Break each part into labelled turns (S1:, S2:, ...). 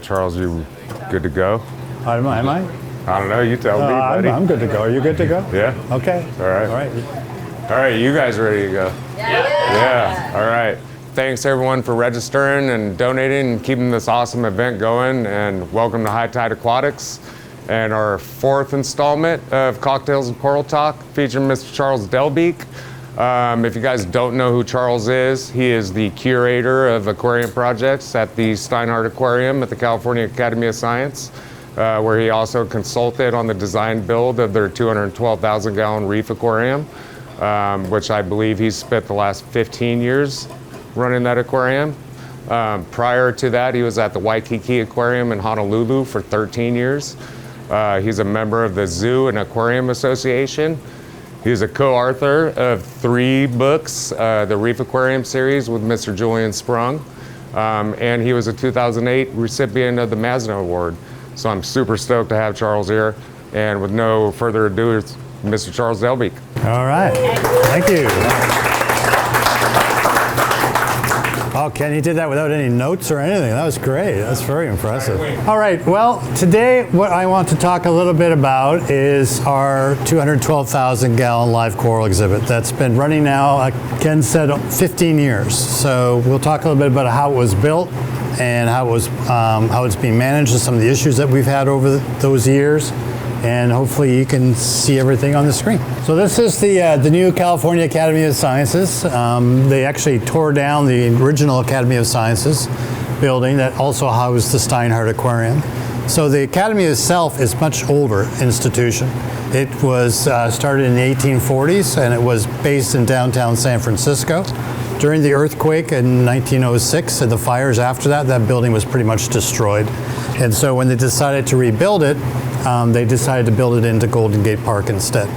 S1: Charles, you good to go?
S2: Am I?
S1: I don't know. You tell me, buddy.
S2: I'm good to go. Are you good to go?
S1: Yeah.
S2: Okay.
S1: All right.
S2: All right.
S1: All right. You guys ready to go? Yeah. All right. Thanks everyone for registering and donating and keeping this awesome event going. And welcome to High Tide Aquatics and our 4th installment of Cocktails and Coral Talk featuring Mr. Charles Delbeek. If you guys don't know who Charles is, he is the Curator of Aquarium Projects at the Steinhart Aquarium at the California Academy of Science, where he also consulted on the design build of their 212,000 gallon Reef Aquarium, which I believe he's spent the last 15 years running that aquarium. Prior to that, he was at the Waikiki Aquarium in Honolulu for 13 years. He's a member of the Zoo and Aquarium Association. He's a co-author of 3 books, the Reef Aquarium series with Mr. Julian Sprung, and he was a 2008 recipient of the MASNA Award. So I'm super stoked to have Charles here, and with no further ado, it's Mr. Charles Delbeek.
S2: All right, thank you. Oh, Ken, you did that without any notes or anything. That was great. That's very impressive. All right, well, today what I want to talk a little bit about is our 212,000 gallon live coral exhibit that's been running now, like Ken said, 15 years. So we'll talk a little bit about how it was built and how it's being managed and some of the issues that we've had over those years. And hopefully you can see everything on the screen. So this is the new California Academy of Sciences. They actually tore down the original Academy of Sciences building that also housed the Steinhart Aquarium. So the Academy itself is a much older institution. It was started in the 1840s and it was based in downtown San Francisco. During the earthquake in 1906 and the fires after that, that building was pretty much destroyed. And so when they decided to rebuild it, they decided to build it into Golden Gate Park instead.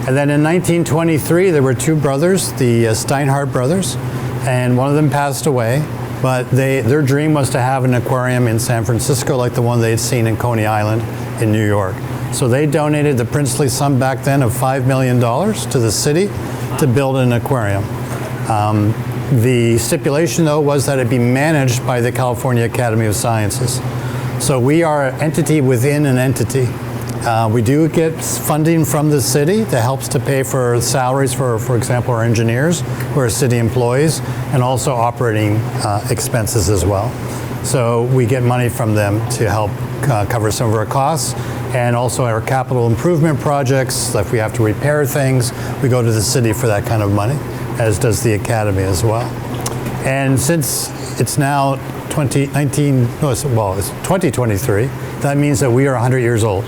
S2: And then in 1923, there were 2 brothers, the Steinhart brothers, and one of them passed away, but their dream was to have an aquarium in San Francisco like the one they had seen in Coney Island in New York. So they donated the princely sum back then of $5 million to the city to build an aquarium. The stipulation, though, was that it be managed by the California Academy of Sciences. So we are an entity within an entity. We do get funding from the city that helps to pay for salaries for example, our engineers who are city employees, and also operating expenses as well. So we get money from them to help cover some of our costs, and also our capital improvement projects. If we have to repair things, we go to the city for that kind of money, as does the Academy as well. And since it's now 2023, that means that we are 100 years old.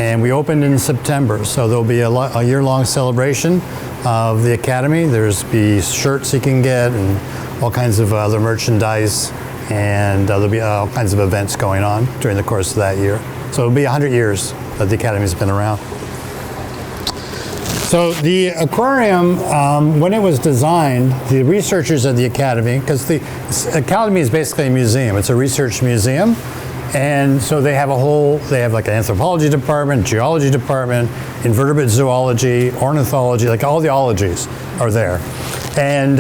S2: And we opened in September, so there'll be a year-long celebration of the Academy. There's be shirts you can get and all kinds of other merchandise, and there'll be all kinds of events going on during the course of that year. So it'll be 100 years that the Academy's been around. So the aquarium, when it was designed, the researchers at the Academy, because the Academy is basically a museum, it's a research museum, and so they have like an anthropology department, geology department, invertebrate zoology, ornithology, like all the ologies are there. And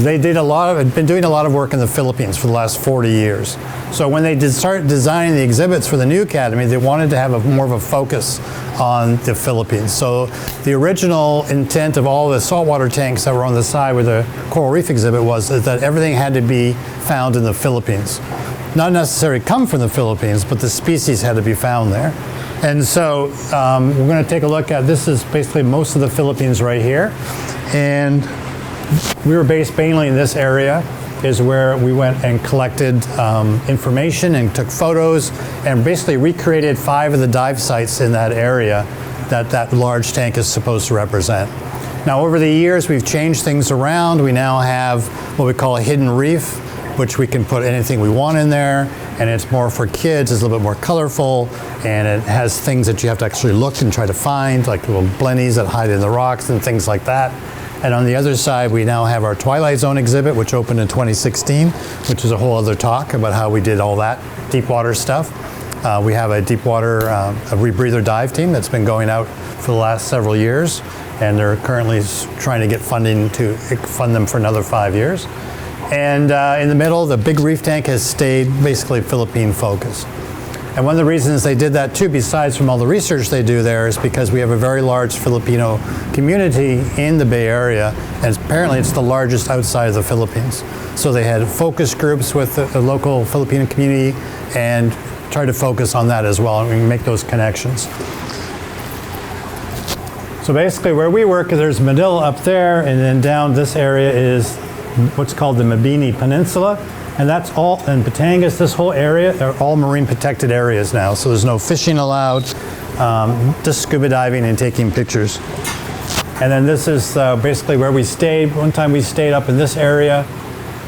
S2: they did been doing a lot of work in the Philippines for the last 40 years. So when they start designing the exhibits for the new Academy, they wanted to have more of a focus on the Philippines. So the original intent of all the saltwater tanks that were on the side with the coral reef exhibit was that everything had to be found in the Philippines. Not necessarily come from the Philippines, but the species had to be found there. And so we're going to take a look at, this is basically most of the Philippines right here. And we were based mainly in this area, is where we went and collected information and took photos and basically recreated 5 of the dive sites in that area that large tank is supposed to represent. Now over the years we've changed things around. We now have what we call a hidden reef, which we can put anything we want in there, and it's more for kids, it's a little bit more colorful, and it has things that you have to actually look and try to find, like little blennies that hide in the rocks and things like that. And on the other side, we now have our Twilight Zone exhibit, which opened in 2016, which is a whole other talk about how we did all that deep water stuff. We have a deep water a rebreather dive team that's been going out for the last several years, and they're currently trying to get funding to fund them for another 5 years. And in the middle, the big reef tank has stayed basically Philippine focused. And one of the reasons they did that too, besides from all the research they do there, is because we have a very large Filipino community in the Bay Area, and apparently it's the largest outside of the Philippines. So they had focus groups with the local Filipino community and tried to focus on that as well and make those connections. So basically where we work, there's Manila up there, and then down this area is what's called the Mabini Peninsula. And that's all, and Batangas, this whole area, are all marine protected areas now. So there's no fishing allowed, just scuba diving and taking pictures. And then this is basically where we stayed. One time we stayed up in this area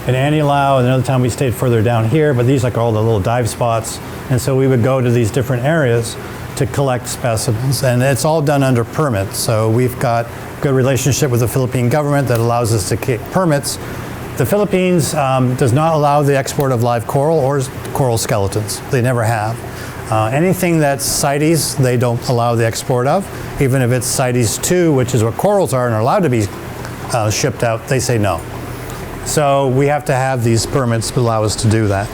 S2: in Anilao, and another time we stayed further down here, but these are like all the little dive spots. And so we would go to these different areas to collect specimens. And it's all done under permit. So we've got a good relationship with the Philippine government that allows us to get permits. The Philippines does not allow the export of live coral or coral skeletons. They never have. Anything that's CITES, they don't allow the export of. Even if it's CITES 2, which is what corals are and are allowed to be shipped out, they say no. So we have to have these permits to allow us to do that.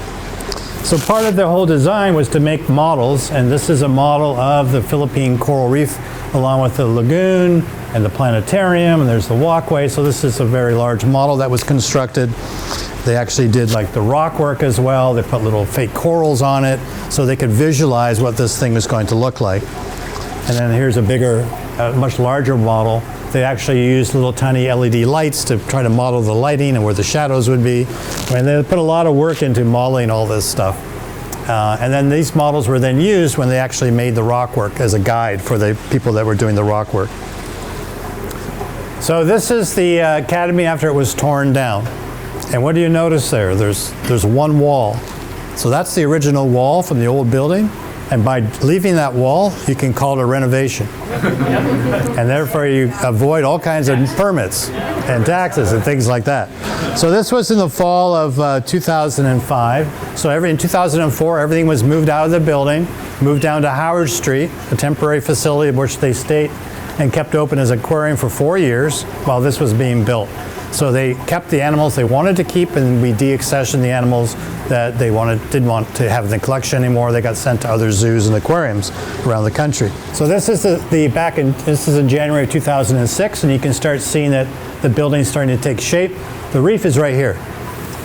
S2: So part of the whole design was to make models, and this is a model of the Philippine coral reef along with the lagoon and the planetarium, and there's the walkway. So this is a very large model that was constructed. They actually did like the rock work as well. They put little fake corals on it so they could visualize what this thing was going to look like. And then here's a bigger, much larger model. They actually used little tiny LED lights to try to model the lighting and where the shadows would be. And they put a lot of work into modeling all this stuff. And then these models were then used when they actually made the rock work as a guide for the people that were doing the rock work. So this is the academy after it was torn down. And what do you notice there? There's one wall. So that's the original wall from the old building. And by leaving that wall, you can call it a renovation. And therefore you avoid all kinds of permits and taxes and things like that. So this was in the fall of 2005. So in 2004, everything was moved out of the building, moved down to Howard Street, a temporary facility of which they stayed and kept open as an aquarium for 4 years while this was being built. So they kept the animals they wanted to keep, and we de-accessioned the animals that they didn't want to have in the collection anymore. They got sent to other zoos and aquariums around the country. So this is this is in January of 2006, and you can start seeing that the building's starting to take shape. The reef is right here.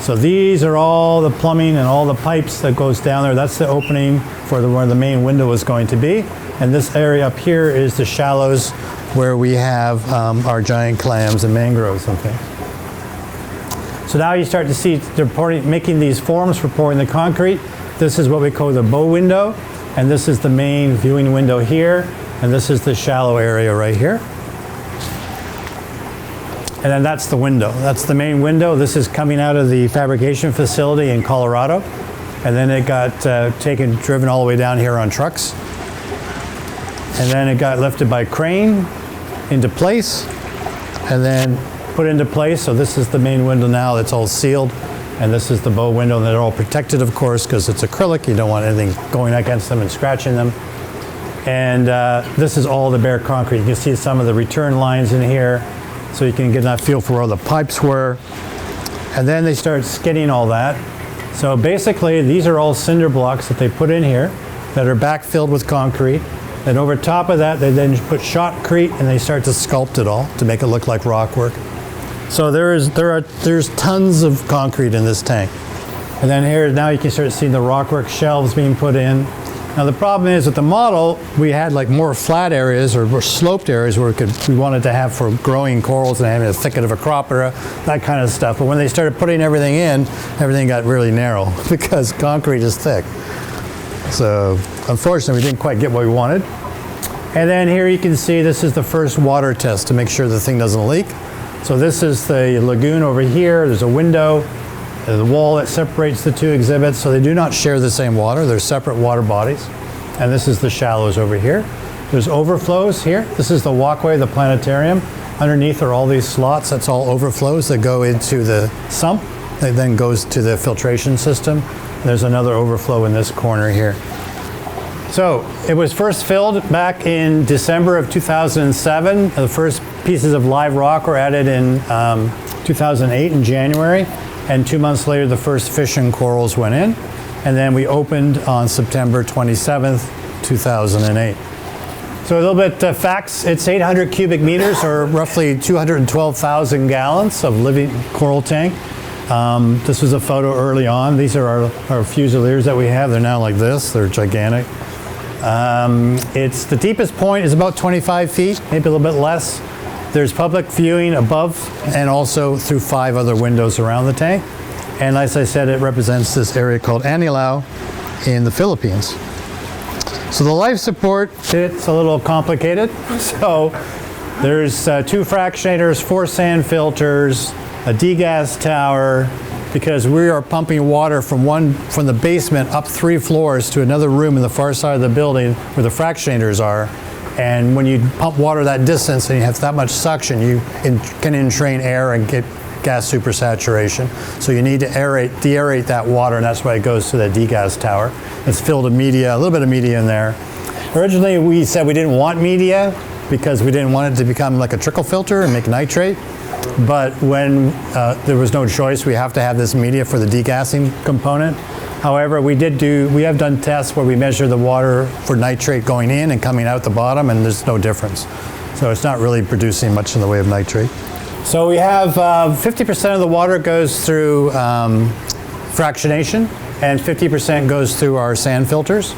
S2: So these are all the plumbing and all the pipes that goes down there. That's the opening for where the main window is going to be. And this area up here is the shallows where we have our giant clams and mangroves and things. So now you start to see they're making these forms for pouring the concrete. This is what we call the bow window, and this is the main viewing window here, and this is the shallow area right here. And then that's the window. That's the main window. This is coming out of the fabrication facility in Colorado, and then it got driven all the way down here on trucks. And then it got lifted by crane into place, and then put into place. So this is the main window now that's all sealed, and this is the bow window, and they're all protected, of course, because it's acrylic. You don't want anything going against them and scratching them. And this is all the bare concrete. You can see some of the return lines in here, so you can get that feel for where the pipes were. And then they start skidding all that. So basically, these are all cinder blocks that they put in here that are backfilled with concrete. And over top of that, they then put shotcrete, and they start to sculpt it all to make it look like rock work. So there's tons of concrete in this tank. And then here, now you can start seeing the rockwork shelves being put in. Now the problem is with the model, we had like more flat areas or more sloped areas where we wanted to have for growing corals and having a thicket of Acropora, that kind of stuff. But when they started putting everything in, everything got really narrow because concrete is thick. So unfortunately, we didn't quite get what we wanted. And then here you can see this is the first water test to make sure the thing doesn't leak. So this is the lagoon over here. There's a window, the wall that separates the two exhibits. So they do not share the same water. They're separate water bodies. And this is the shallows over here. There's overflows here. This is the walkway, the planetarium. Underneath are all these slots. That's all overflows that go into the sump. It then goes to the filtration system. There's another overflow in this corner here. So it was first filled back in December of 2007. The first pieces of live rock were added in 2008 in January. and 2 months later the first fish and corals went in, and then we opened on September 27th, 2008. So a little bit facts, it's 800 cubic meters, or roughly 212,000 gallons of living coral tank. This was a photo early on. These are our fusiliers that we have. They're now like this, they're gigantic. It's the deepest point is about 25 feet, maybe a little bit less. There's public viewing above and also through 5 other windows around the tank. And as I said, it represents this area called Anilao in the Philippines. So the life support, it's a little complicated. So there's 2 fractionators, 4 sand filters, a degas tower, because we are pumping water from the basement up 3 floors to another room in the far side of the building where the fractionators are. And when you pump water that distance and you have that much suction, you can entrain air and get gas supersaturation. So you need to deaerate that water, and that's why it goes to the degas tower. It's filled with media, a little bit of media in there. Originally we said we didn't want media because we didn't want it to become like a trickle filter and make nitrate. But when there was no choice, we have to have this media for the degassing component. However, we have done tests where we measure the water for nitrate going in and coming out the bottom, and there's no difference. So it's not really producing much in the way of nitrate. So we have 50% of the water goes through fractionation, and 50% goes through our sand filters.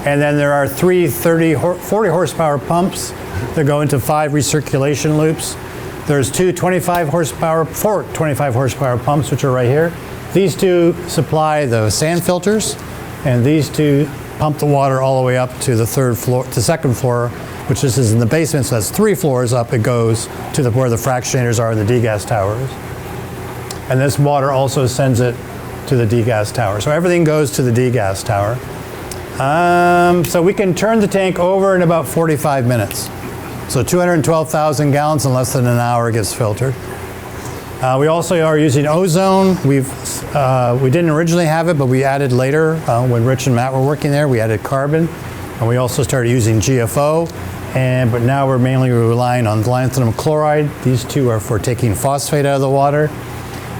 S2: And then there are 3 40 horsepower pumps that go into 5 recirculation loops. There's 4 25 horsepower pumps, which are right here. These 2 supply the sand filters, and these 2 pump the water all the way up to the second floor, which this is in the basement, so that's 3 floors up. It goes to where the fractionators are in the degas towers. And this water also sends it to the degas tower. So everything goes to the degas tower. So we can turn the tank over in about 45 minutes. So 212,000 gallons in less than an hour gets filtered. We also are using ozone. We didn't originally have it, but we added later when Rich and Matt were working there. We added carbon, and we also started using GFO. But now we're mainly relying on lanthanum chloride. These 2 are for taking phosphate out of the water.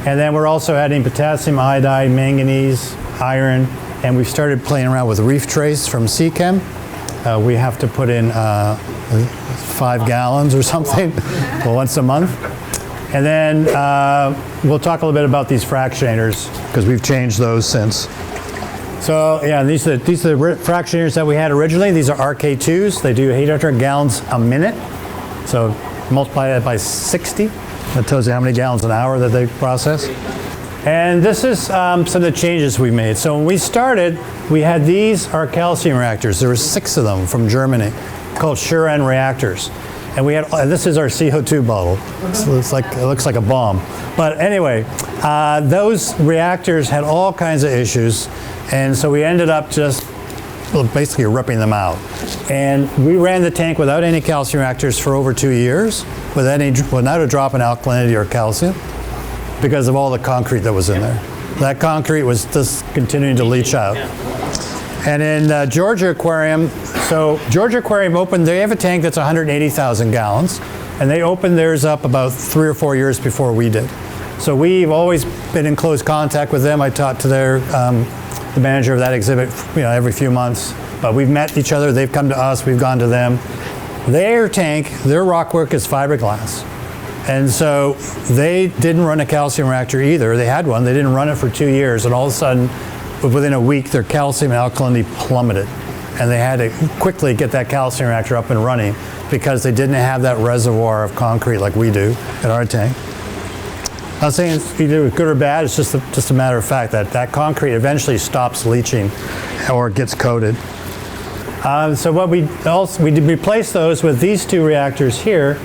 S2: And then we're also adding potassium iodide, manganese, iron, and we've started playing around with reef trace from Seachem. We have to put in 5 gallons or something once a month. And then we'll talk a little bit about these fractionators because we've changed those since. So yeah, these are the fractionators that we had originally. These are RK2s. They do 800 gallons a minute. So multiply that by 60. That tells you how many gallons an hour that they process. And this is some of the changes we made. So when we started, we had our calcium reactors. There were 6 of them from Germany called Schuren reactors. And this is our CO2 bottle. So it looks like a bomb. But anyway, those reactors had all kinds of issues. And so we ended up just basically ripping them out. And we ran the tank without any calcium reactors for over 2 years, without a drop in alkalinity or calcium, because of all the concrete that was in there. That concrete was just continuing to leach out. And in Georgia Aquarium, so Georgia Aquarium opened, they have a tank that's 180,000 gallons, and they opened theirs up about 3 or 4 years before we did. So we've always been in close contact with them. I talked to the manager of that exhibit every few months, but we've met each other. They've come to us, we've gone to them. Their tank, their rockwork is fiberglass. And so they didn't run a calcium reactor either. They had one, they didn't run it for 2 years, and all of a sudden, within a week, their calcium alkalinity plummeted. And they had to quickly get that calcium reactor up and running because they didn't have that reservoir of concrete like we do at our tank. I'm not saying it's either good or bad, it's just a matter of fact that concrete eventually stops leaching or gets coated. So what we replaced those with these 2 reactors here.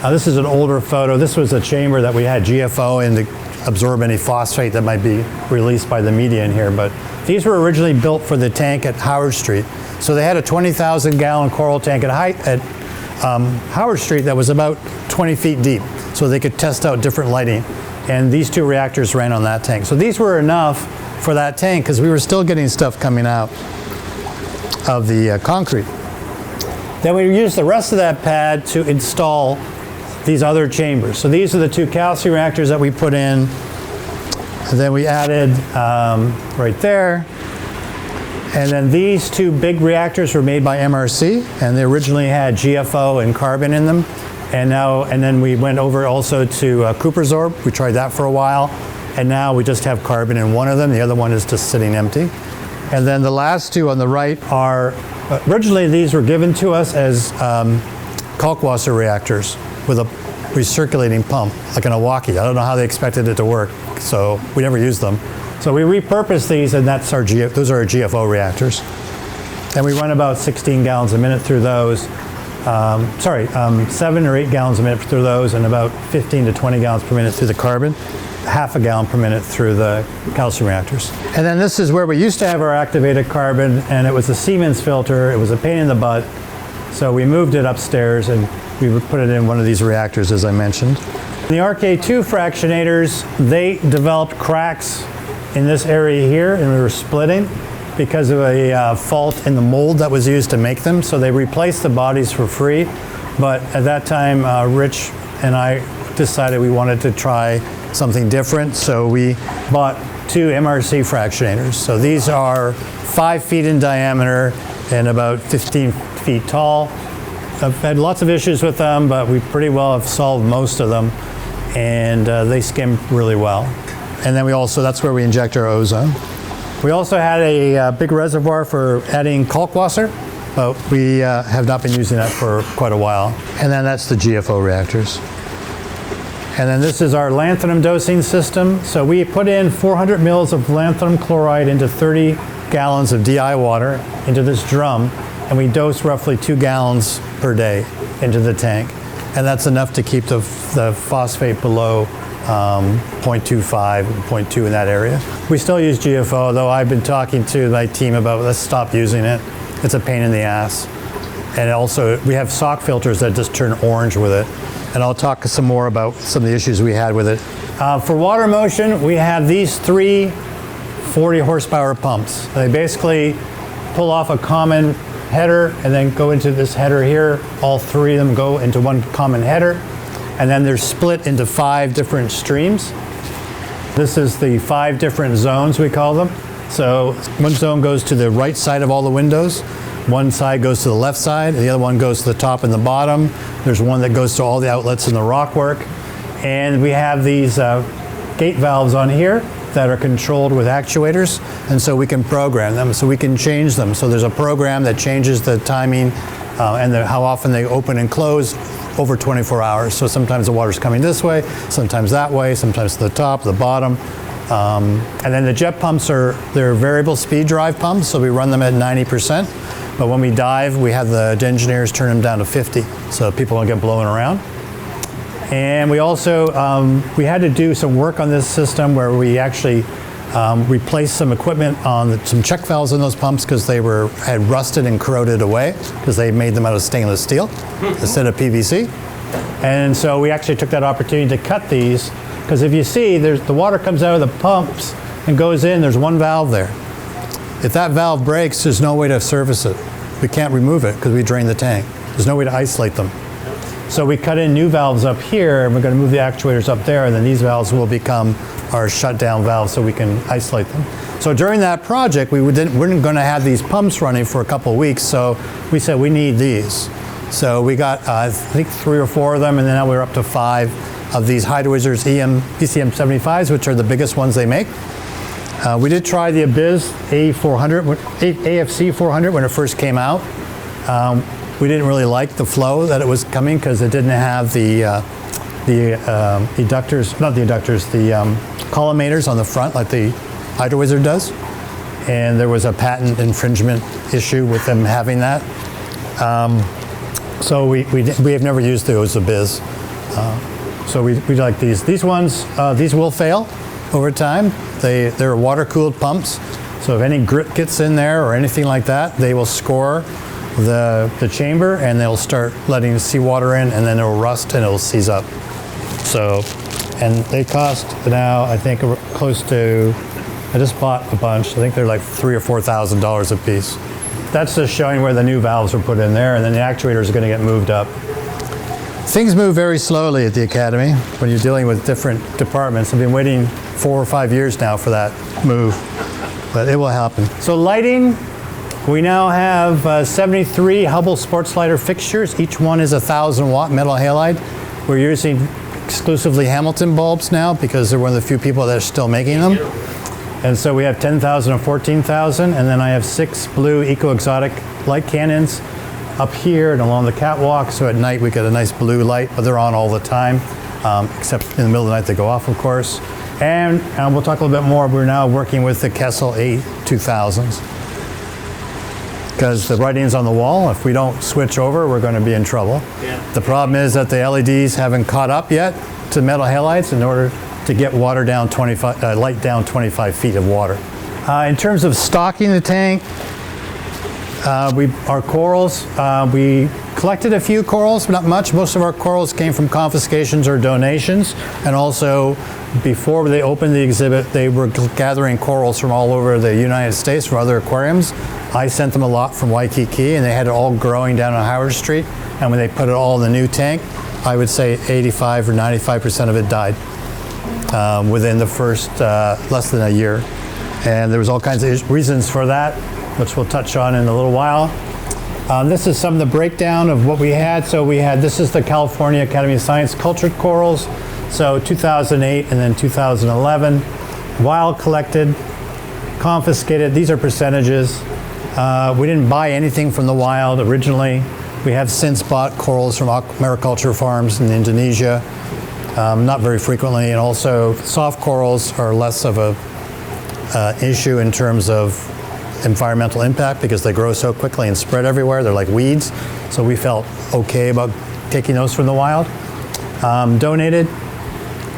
S2: This is an older photo. This was a chamber that we had GFO in to absorb any phosphate that might be released by the media in here. But these were originally built for the tank at Howard Street. So they had a 20,000 gallon coral tank at Howard Street that was about 20 feet deep. So they could test out different lighting. And these 2 reactors ran on that tank. So these were enough for that tank because we were still getting stuff coming out of the concrete. Then we used the rest of that pad to install these other chambers. So these are the 2 calcium reactors that we put in. And then we added right there. And then these two big reactors were made by MRC, and they originally had GFO and carbon in them. And then we went over also to Coopersorb. We tried that for a while. And now we just have carbon in one of them. The other one is just sitting empty. And then the last two on the right are, originally these were given to us as kalkwasser reactors with a recirculating pump, like an Awaki. I don't know how they expected it to work, so we never used them. So we repurposed these, and those are our GFO reactors. And we run about 16 gallons a minute through those. 7 or 8 gallons a minute through those, and about 15 to 20 gallons per minute through the carbon, half a gallon per minute through the calcium reactors. And then this is where we used to have our activated carbon, and it was a Siemens filter. It was a pain in the butt. So we moved it upstairs, and we would put it in one of these reactors, as I mentioned. The RK2 fractionators, they developed cracks in this area here, and we were splitting because of a fault in the mold that was used to make them. So they replaced the bodies for free. But at that time, Rich and I decided we wanted to try something different. So we bought 2 MRC fractionators. So these are 5 feet in diameter and about 15 feet tall. I've had lots of issues with them, but we pretty well have solved most of them. And they skim really well. And then that's where we inject our ozone. We also had a big reservoir for adding kalkwasser, but we have not been using that for quite a while. And then that's the GFO reactors. And then this is our lanthanum dosing system. So we put in 400 mils of lanthanum chloride into 30 gallons of DI water into this drum, and we dose roughly 2 gallons per day into the tank. And that's enough to keep the phosphate below 0.25, 0.2 in that area. We still use GFO, though I've been talking to my team about let's stop using it. It's a pain in the ass. And also, we have sock filters that just turn orange with it. And I'll talk some more about some of the issues we had with it. For water motion, we have these 3 40 horsepower pumps. They basically pull off a common header and then go into this header here. All 3 of them go into one common header. And then they're split into 5 different streams. This is the 5 different zones, we call them. So one zone goes to the right side of all the windows. One side goes to the left side. The other one goes to the top and the bottom. There's one that goes to all the outlets in the rockwork. And we have these gate valves on here that are controlled with actuators. And so we can program them, so we can change them. So there's a program that changes the timing and how often they open and close over 24 hours. So sometimes the water's coming this way, sometimes that way, sometimes to the top, the bottom. And then the jet pumps they're variable speed drive pumps, so we run them at 90%. But when we dive, we have the engineers turn them down to 50, so people don't get blown around. And we also, we had to do some work on this system where we actually replaced some equipment on some check valves in those pumps because they had rusted and corroded away because they made them out of stainless steel instead of PVC. And so we actually took that opportunity to cut these because if you see, the water comes out of the pumps and goes in, there's one valve there. If that valve breaks, there's no way to service it. We can't remove it because we drain the tank. There's no way to isolate them. So we cut in new valves up here, and we're going to move the actuators up there, and then these valves will become our shutdown valves so we can isolate them. So during that project, we weren't going to have these pumps running for a couple of weeks, so we said we need these. So we got, I think, 3 or 4 of them, and then now we're up to 5 of these Hydro-Wizards PCM 75s, which are the biggest ones they make. We did try the Abyss AFC 400 when it first came out. We didn't really like the flow that it was coming because it didn't have the collimators on the front like the Hydro-Wizard does. And there was a patent infringement issue with them having that. So we have never used those Abyss. So we like these. These ones, these will fail over time. They're water-cooled pumps. So if any grit gets in there or anything like that, they will score the chamber and they'll start letting seawater in, and then it'll rust and it'll seize up. So, and they cost now, I think, close to, I just bought a bunch. I think they're like $3,000 or $4,000 a piece. That's just showing where the new valves were put in there, and then the actuators are going to get moved up. things move very slowly at the Academy when you're dealing with different departments. I've been waiting 4 or 5 years now for that move, but it will happen. So lighting, we now have 73 Hubble sports lighter fixtures. Each one is 1,000 watt metal halide. We're using exclusively Hamilton bulbs now because they're one of the few people that are still making them. And so we have 10,000 and 14,000, and then I have 6 blue eco-exotic light cannons up here and along the catwalk, so at night we get a nice blue light, but they're on all the time, except in the middle of the night they go off, of course. And we'll talk a little bit more, we're now working with the Kessel A2000s. Because the writing's on the wall, if we don't switch over, we're going to be in trouble. Yeah. The problem is that the LEDs haven't caught up yet to metal halides in order to get water down light down 25 feet of water. In terms of stocking the tank, our corals, we collected a few corals, but not much. Most of our corals came from confiscations or donations, and also before they opened the exhibit, they were gathering corals from all over the United States from other aquariums. I sent them a lot from Waikiki, and they had it all growing down on Howard Street, and when they put it all in the new tank, I would say 85 or 95% of it died within the first less than a year. And there was all kinds of reasons for that, which we'll touch on in a little while. This is some of the breakdown of what we had. So this is the California Academy of Science cultured corals. So 2008 and then 2011, wild collected, confiscated. These are percentages. We didn't buy anything from the wild originally. We have since bought corals from mariculture farms in Indonesia, not very frequently, and also soft corals are less of a issue in terms of environmental impact because they grow so quickly and spread everywhere. They're like weeds, so we felt okay about taking those from the wild. Donated,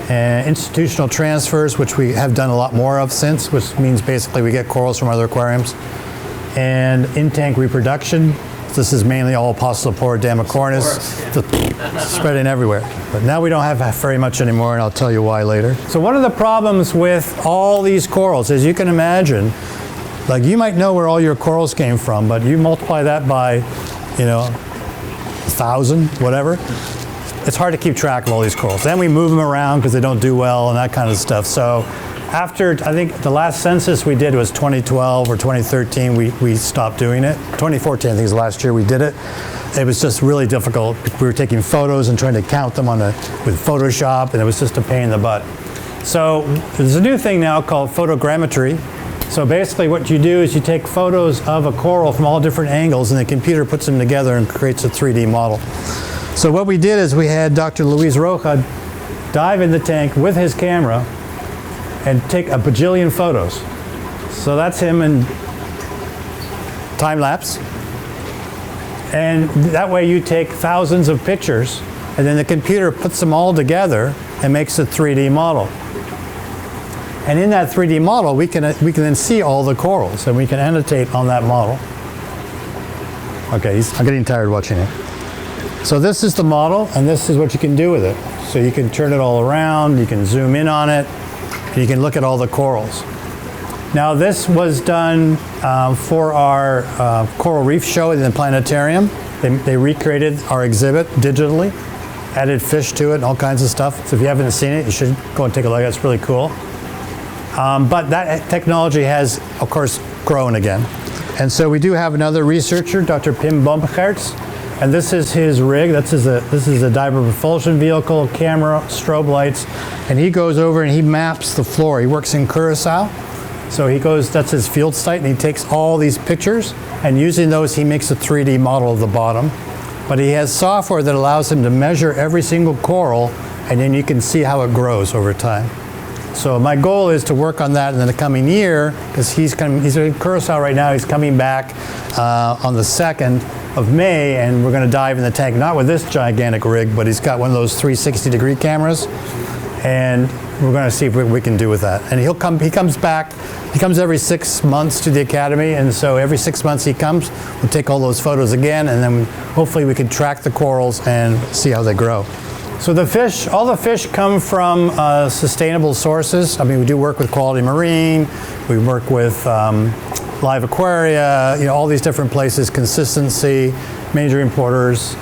S2: institutional transfers, which we have done a lot more of since, which means basically we get corals from other aquariums, and in-tank reproduction. This is mainly all Apostolopora damicornis, spreading everywhere. But now we don't have very much anymore, and I'll tell you why later. So one of the problems with all these corals, as you can imagine, like you might know where all your corals came from, but you multiply that by, 1,000, whatever. It's hard to keep track of all these corals. Then we move them around because they don't do well and that kind of stuff. So after, I think the last census we did was 2012 or 2013, we stopped doing it. 2014, I think is last year we did it. It was just really difficult. We were taking photos and trying to count them with Photoshop, and it was just a pain in the butt. So there's a new thing now called photogrammetry. So basically what you do is you take photos of a coral from all different angles, and the computer puts them together and creates a 3D model. So what we did is we had Dr. Luis Rocha dive in the tank with his camera and take a bajillion photos. So that's him in time lapse. And that way you take thousands of pictures, and then the computer puts them all together and makes a 3D model. And in that 3D model, we can then see all the corals, and we can annotate on that model. Okay, I'm getting tired watching it. So this is the model, and this is what you can do with it. So you can turn it all around, you can zoom in on it, and you can look at all the corals. Now this was done for our coral reef show in the planetarium. They recreated our exhibit digitally, added fish to it and all kinds of stuff. So if you haven't seen it, you should go and take a look. It's really cool. But that technology has, of course, grown again. And so we do have another researcher, Dr. Pim Bomperts, and this is his rig. This is a diver propulsion vehicle, camera, strobe lights, and he goes over and he maps the floor. He works in Curacao. So he goes, that's his field site, and he takes all these pictures, and using those he makes a 3D model of the bottom. But he has software that allows him to measure every single coral, and then you can see how it grows over time. So my goal is to work on that in the coming year, because he's in Curacao right now. He's coming back on the 2nd of May, and we're going to dive in the tank, not with this gigantic rig, but he's got one of those 360-degree cameras, and we're going to see what we can do with that. And he comes back. He comes every 6 months to the Academy, and so every 6 months he comes, we'll take all those photos again, and then hopefully we can track the corals and see how they grow. So the fish, all the fish come from sustainable sources. I mean, we do work with Quality Marine, we work with Live Aquaria, all these different places, Consistency, major importers.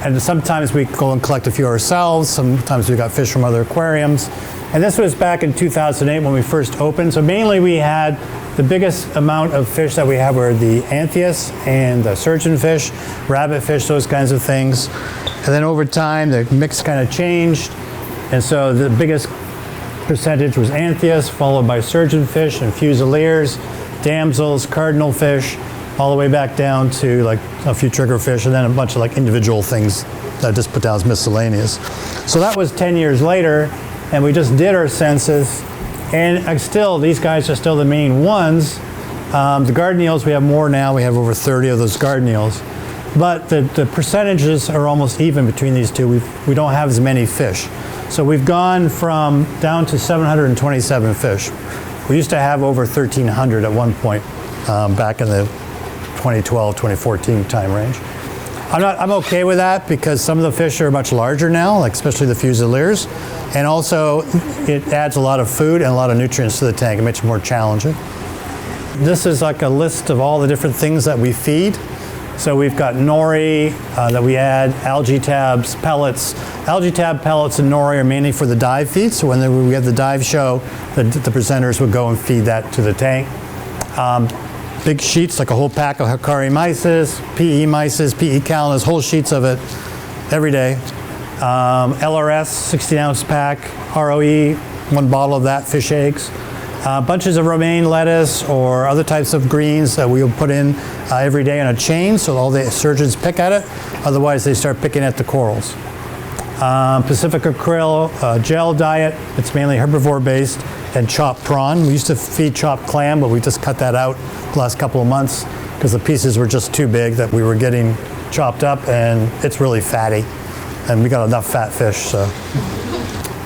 S2: And sometimes we go and collect a few ourselves. Sometimes we got fish from other aquariums. And this was back in 2008 when we first opened. So mainly we had the biggest amount of fish that we have were the anthias and the surgeonfish, rabbitfish, those kinds of things. And then over time, the mix kind of changed. And so the biggest percentage was anthias, followed by surgeonfish and fusiliers, damsels, cardinal fish, all the way back down to like a few triggerfish, and then a bunch of like individual things that I just put down as miscellaneous. So that was 10 years later, and we just did our census, and still, these guys are still the main ones. The garden eels, we have more now. We have over 30 of those garden eels. But the percentages are almost even between these two. We don't have as many fish. So we've gone from down to 727 fish. We used to have over 1,300 at one point back in the 2012, 2014 time range. I'm okay with that because some of the fish are much larger now, like especially the fusiliers. And also it adds a lot of food and a lot of nutrients to the tank. It makes it more challenging. This is like a list of all the different things that we feed. So we've got nori that we add, algae tabs, pellets. Algae tab pellets and nori are mainly for the dive feed. So when we have the dive show, the presenters would go and feed that to the tank. Big sheets, like a whole pack of Hikari mysis, PE mysis, PE calendus, whole sheets of it every day. LRS, 16-ounce pack, ROE, 1 bottle of that, fish eggs. Bunches of romaine lettuce or other types of greens that we'll put in every day on a chain so all the surgeons pick at it. Otherwise, they start picking at the corals. Pacifica krill, gel diet. It's mainly herbivore-based, and chopped prawn. We used to feed chopped clam, but we just cut that out the last couple of months because the pieces were just too big that we were getting chopped up, and it's really fatty. And we got enough fat fish, so.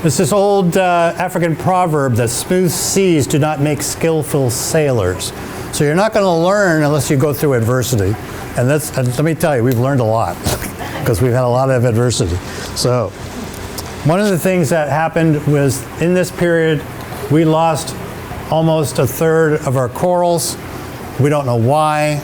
S2: It's this old African proverb that smooth seas do not make skillful sailors. So you're not going to learn unless you go through adversity. And let me tell you, we've learned a lot because we've had a lot of adversity. So one of the things that happened was in this period, we lost almost a third of our corals. We don't know why.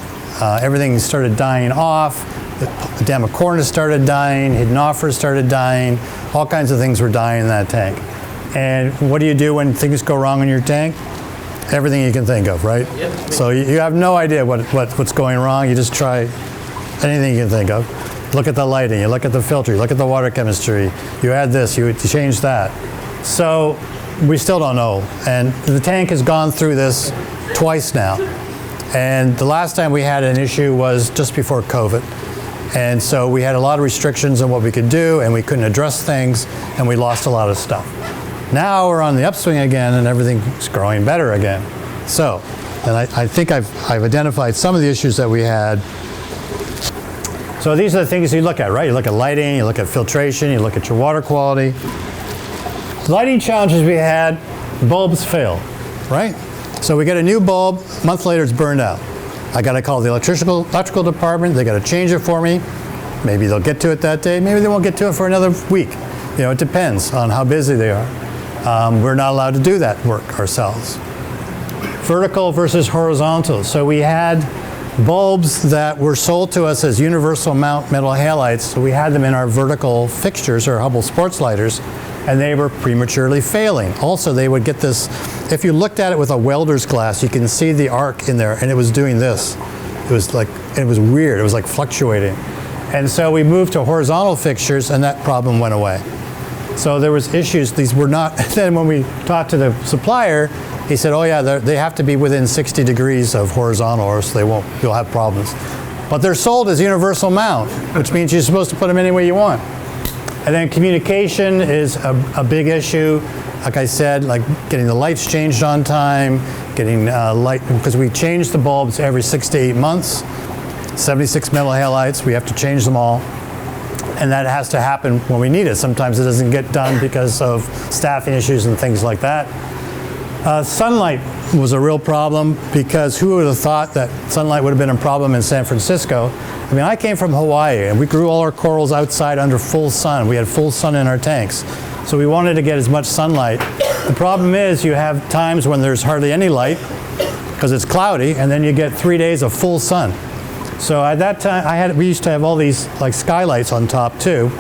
S2: Everything started dying off. The Damacornis started dying, Hydnophora started dying, all kinds of things were dying in that tank. And what do you do when things go wrong in your tank? Everything you can think of, right? Yep. So you have no idea what's going wrong. You just try anything you can think of. Look at the lighting, you look at the filter, you look at the water chemistry, you add this, you change that. So we still don't know. And the tank has gone through this twice now. And the last time we had an issue was just before COVID. And so we had a lot of restrictions on what we could do, and we couldn't address things, and we lost a lot of stuff. Now we're on the upswing again, and everything's growing better again. So, and I think I've identified some of the issues that we had. So these are the things you look at, right? You look at lighting, you look at filtration, you look at your water quality. Lighting challenges we had, bulbs fail, right? So we get a new bulb, a month later it's burned out. I got to call the electrical department. They got to change it for me. Maybe they'll get to it that day. Maybe they won't get to it for another week. You know, it depends on how busy they are. We're not allowed to do that work ourselves. Vertical versus horizontal. So we had bulbs that were sold to us as universal mount metal halides. So we had them in our vertical fixtures, or Hubble sports lighters, and they were prematurely failing. Also, they would get this, if you looked at it with a welder's glass, you can see the arc in there, and it was doing this. It was like, it was weird, it was like fluctuating. And so we moved to horizontal fixtures, and that problem went away. So there was issues, these were not, then when we talked to the supplier, he said, oh yeah, they have to be within 60 degrees of horizontal, or else you'll have problems. But they're sold as universal mount, which means you're supposed to put them any way you want. And then communication is a big issue. Like I said, like getting the lights changed on time, getting light, because we change the bulbs every 6 to 8 months. 76 metal halides, we have to change them all. And that has to happen when we need it. Sometimes it doesn't get done because of staffing issues and things like that. Sunlight was a real problem because who would have thought that sunlight would have been a problem in San Francisco? I mean, I came from Hawaii and we grew all our corals outside under full sun. We had full sun in our tanks. So we wanted to get as much sunlight. The problem is you have times when there's hardly any light because it's cloudy, and then you get 3 days of full sun. So at that time, we used to have all these like skylights on top too.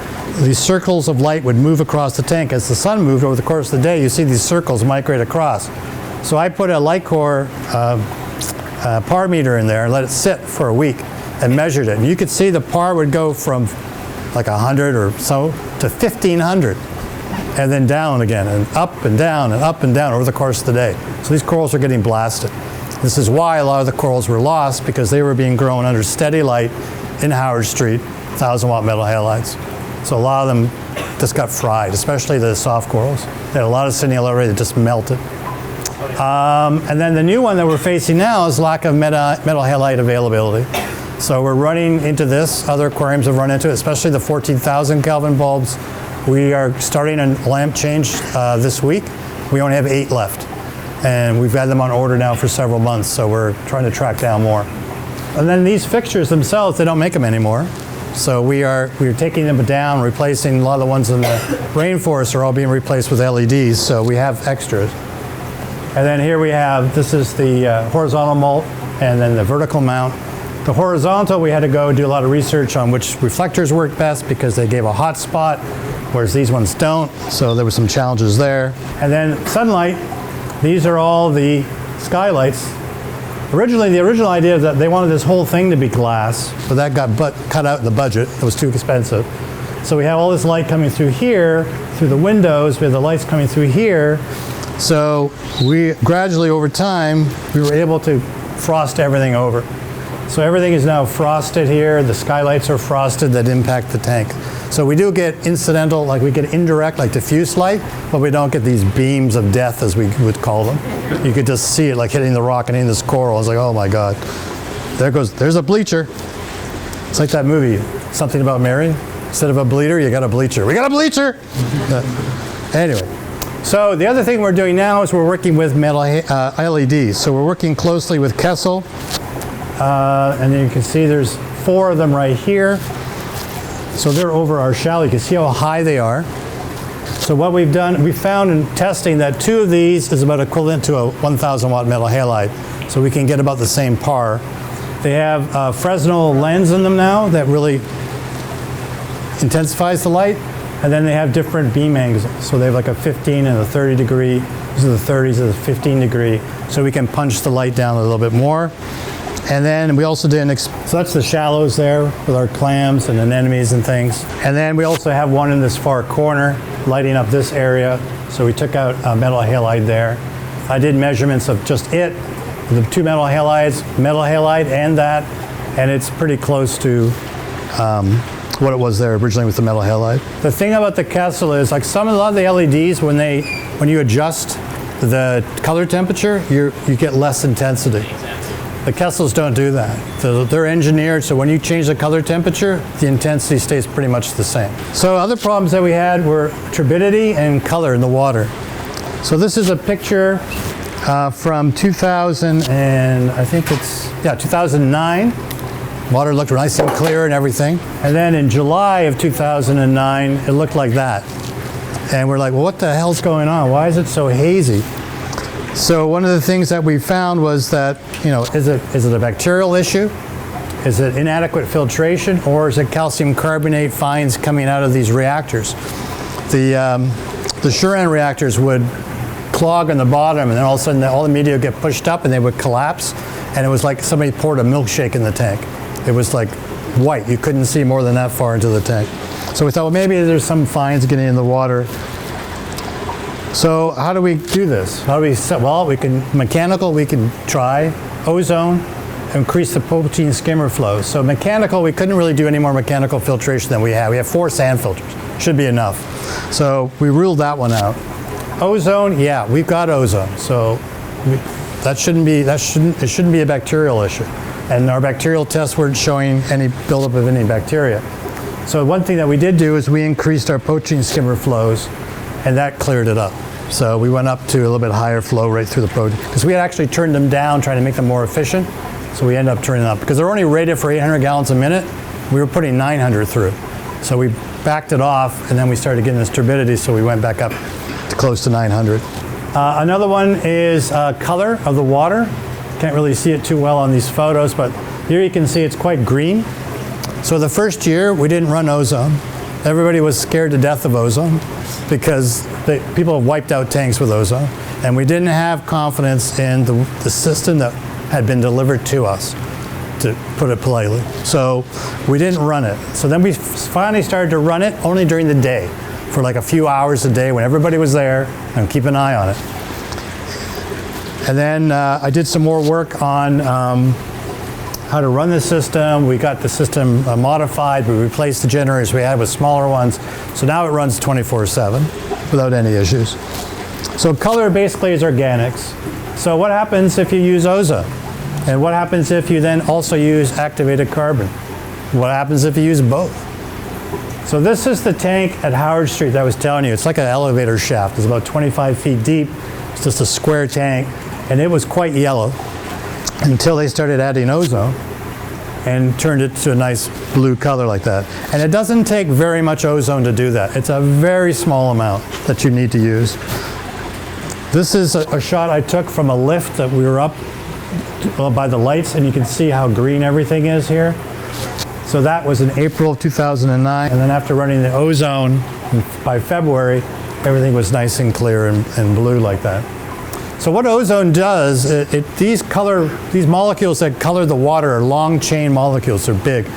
S2: These circles of light would move across the tank. As the sun moved over the course of the day, you see these circles migrate across. So I put a light core par meter in there and let it sit for a week and measured it. And you could see the par would go from like 100 or so to 1,500 and then down again and up and down and up and down over the course of the day. So these corals are getting blasted. This is why a lot of the corals were lost, because they were being grown under steady light in Howard Street, 1,000-watt metal halides. So a lot of them just got fried, especially the soft corals. They had a lot of signal already that just melted. And then the new one that we're facing now is lack of metal halide availability. So we're running into this. Other aquariums have run into it, especially the 14,000 Kelvin bulbs. We are starting a lamp change this week. We only have 8 left. And we've had them on order now for several months, so we're trying to track down more. And then these fixtures themselves, they don't make them anymore. So we're taking them down, replacing a lot of the ones in the rainforest are all being replaced with LEDs, so we have extras. And then here we have, this is the horizontal mount and then the vertical mount. The horizontal, we had to go do a lot of research on which reflectors work best because they gave a hot spot, whereas these ones don't, so there were some challenges there. And then sunlight, these are all the skylights. Originally, the original idea is that they wanted this whole thing to be glass, but that got cut out in the budget. It was too expensive. So we have all this light coming through here, through the windows. We have the lights coming through here. So we gradually, over time, we were able to frost everything over. So everything is now frosted here. The skylights are frosted that impact the tank. So we do get incidental, like we get indirect, like diffuse light, but we don't get these beams of death, as we would call them. You could just see it like hitting the rock and hitting this coral. It's like, oh my God. There's a bleacher. It's like that movie, Something About Mary. Instead of a bleeder, you got a bleacher. We got a bleacher! Anyway. So the other thing we're doing now is we're working with metal LEDs. So we're working closely with Kessel. And then you can see there's 4 of them right here. So they're over our shallow. You can see how high they are. So what we've done, we found in testing that 2 of these is about equivalent to a 1,000-watt metal halide. So we can get about the same par. They have a Fresnel lens in them now that really intensifies the light. And then they have different beam angles. So they have like a 15 and a 30 degree. These are the 30s and the 15 degree. So we can punch the light down a little bit more. And then we also did so that's the shallows there with our clams and anemones and things. And then we also have one in this far corner lighting up this area. So we took out a metal halide there. I did measurements of just it, the 2 metal halides, metal halide and that, and it's pretty close to what it was there originally with the metal halide. The thing about the Kessel is, like a lot of the LEDs, when you adjust the color temperature, you get less intensity. The Kessels don't do that. They're engineered so when you change the color temperature, the intensity stays pretty much the same. So other problems that we had were turbidity and color in the water. So this is a picture from 2000 and I think it's 2009. Water looked nice and clear and everything. And then in July of 2009, it looked like that. And we're like, well, what the hell's going on? Why is it so hazy? So one of the things that we found was that, is it a bacterial issue? Is it inadequate filtration, or is it calcium carbonate fines coming out of these reactors? The Shuran reactors would clog on the bottom, and then all of a sudden all the media would get pushed up and they would collapse, and it was like somebody poured a milkshake in the tank. It was like white. You couldn't see more than that far into the tank. So we thought, well, maybe there's some fines getting in the water. So how do we do this? How do we set? Well, we can try ozone, increase the protein skimmer flow. So mechanical, we couldn't really do any more mechanical filtration than we have. We have 4 sand filters, should be enough. So we ruled that one out. Ozone, yeah, we've got ozone. So it shouldn't be a bacterial issue. And our bacterial tests weren't showing any buildup of any bacteria. So one thing that we did do is we increased our protein skimmer flows, and that cleared it up. So we went up to a little bit higher flow rate through the protein, because we had actually turned them down trying to make them more efficient. So we ended up turning them up. Because they're only rated for 800 gallons a minute, we were putting 900 through. So we backed it off, and then we started getting this turbidity, so we went back up to close to 900. Another one is color of the water. Can't really see it too well on these photos, but Here you can see it's quite green. So the first year, we didn't run ozone. Everybody was scared to death of ozone because people have wiped out tanks with ozone. And we didn't have confidence in the system that had been delivered to us, to put it politely. So we didn't run it. So then we finally started to run it only during the day for like a few hours a day when everybody was there and keep an eye on it. And then I did some more work on how to run the system. We got the system modified. We replaced the generators we had with smaller ones. So now it runs 24/7 without any issues. So color basically is organics. So what happens if you use ozone? And what happens if you then also use activated carbon? What happens if you use both? So this is the tank at Howard Street that I was telling you. It's like an elevator shaft. It's about 25 feet deep. It's just a square tank. And it was quite yellow until they started adding ozone and turned it to a nice blue color like that. And it doesn't take very much ozone to do that. It's a very small amount that you need to use. This is a shot I took from a lift that we were up by the lights, and you can see how green everything is here. So that was in April of 2009, and then after running the ozone by February, everything was nice and clear and blue like that. So what ozone does, these molecules that color the water are long chain molecules, they're big.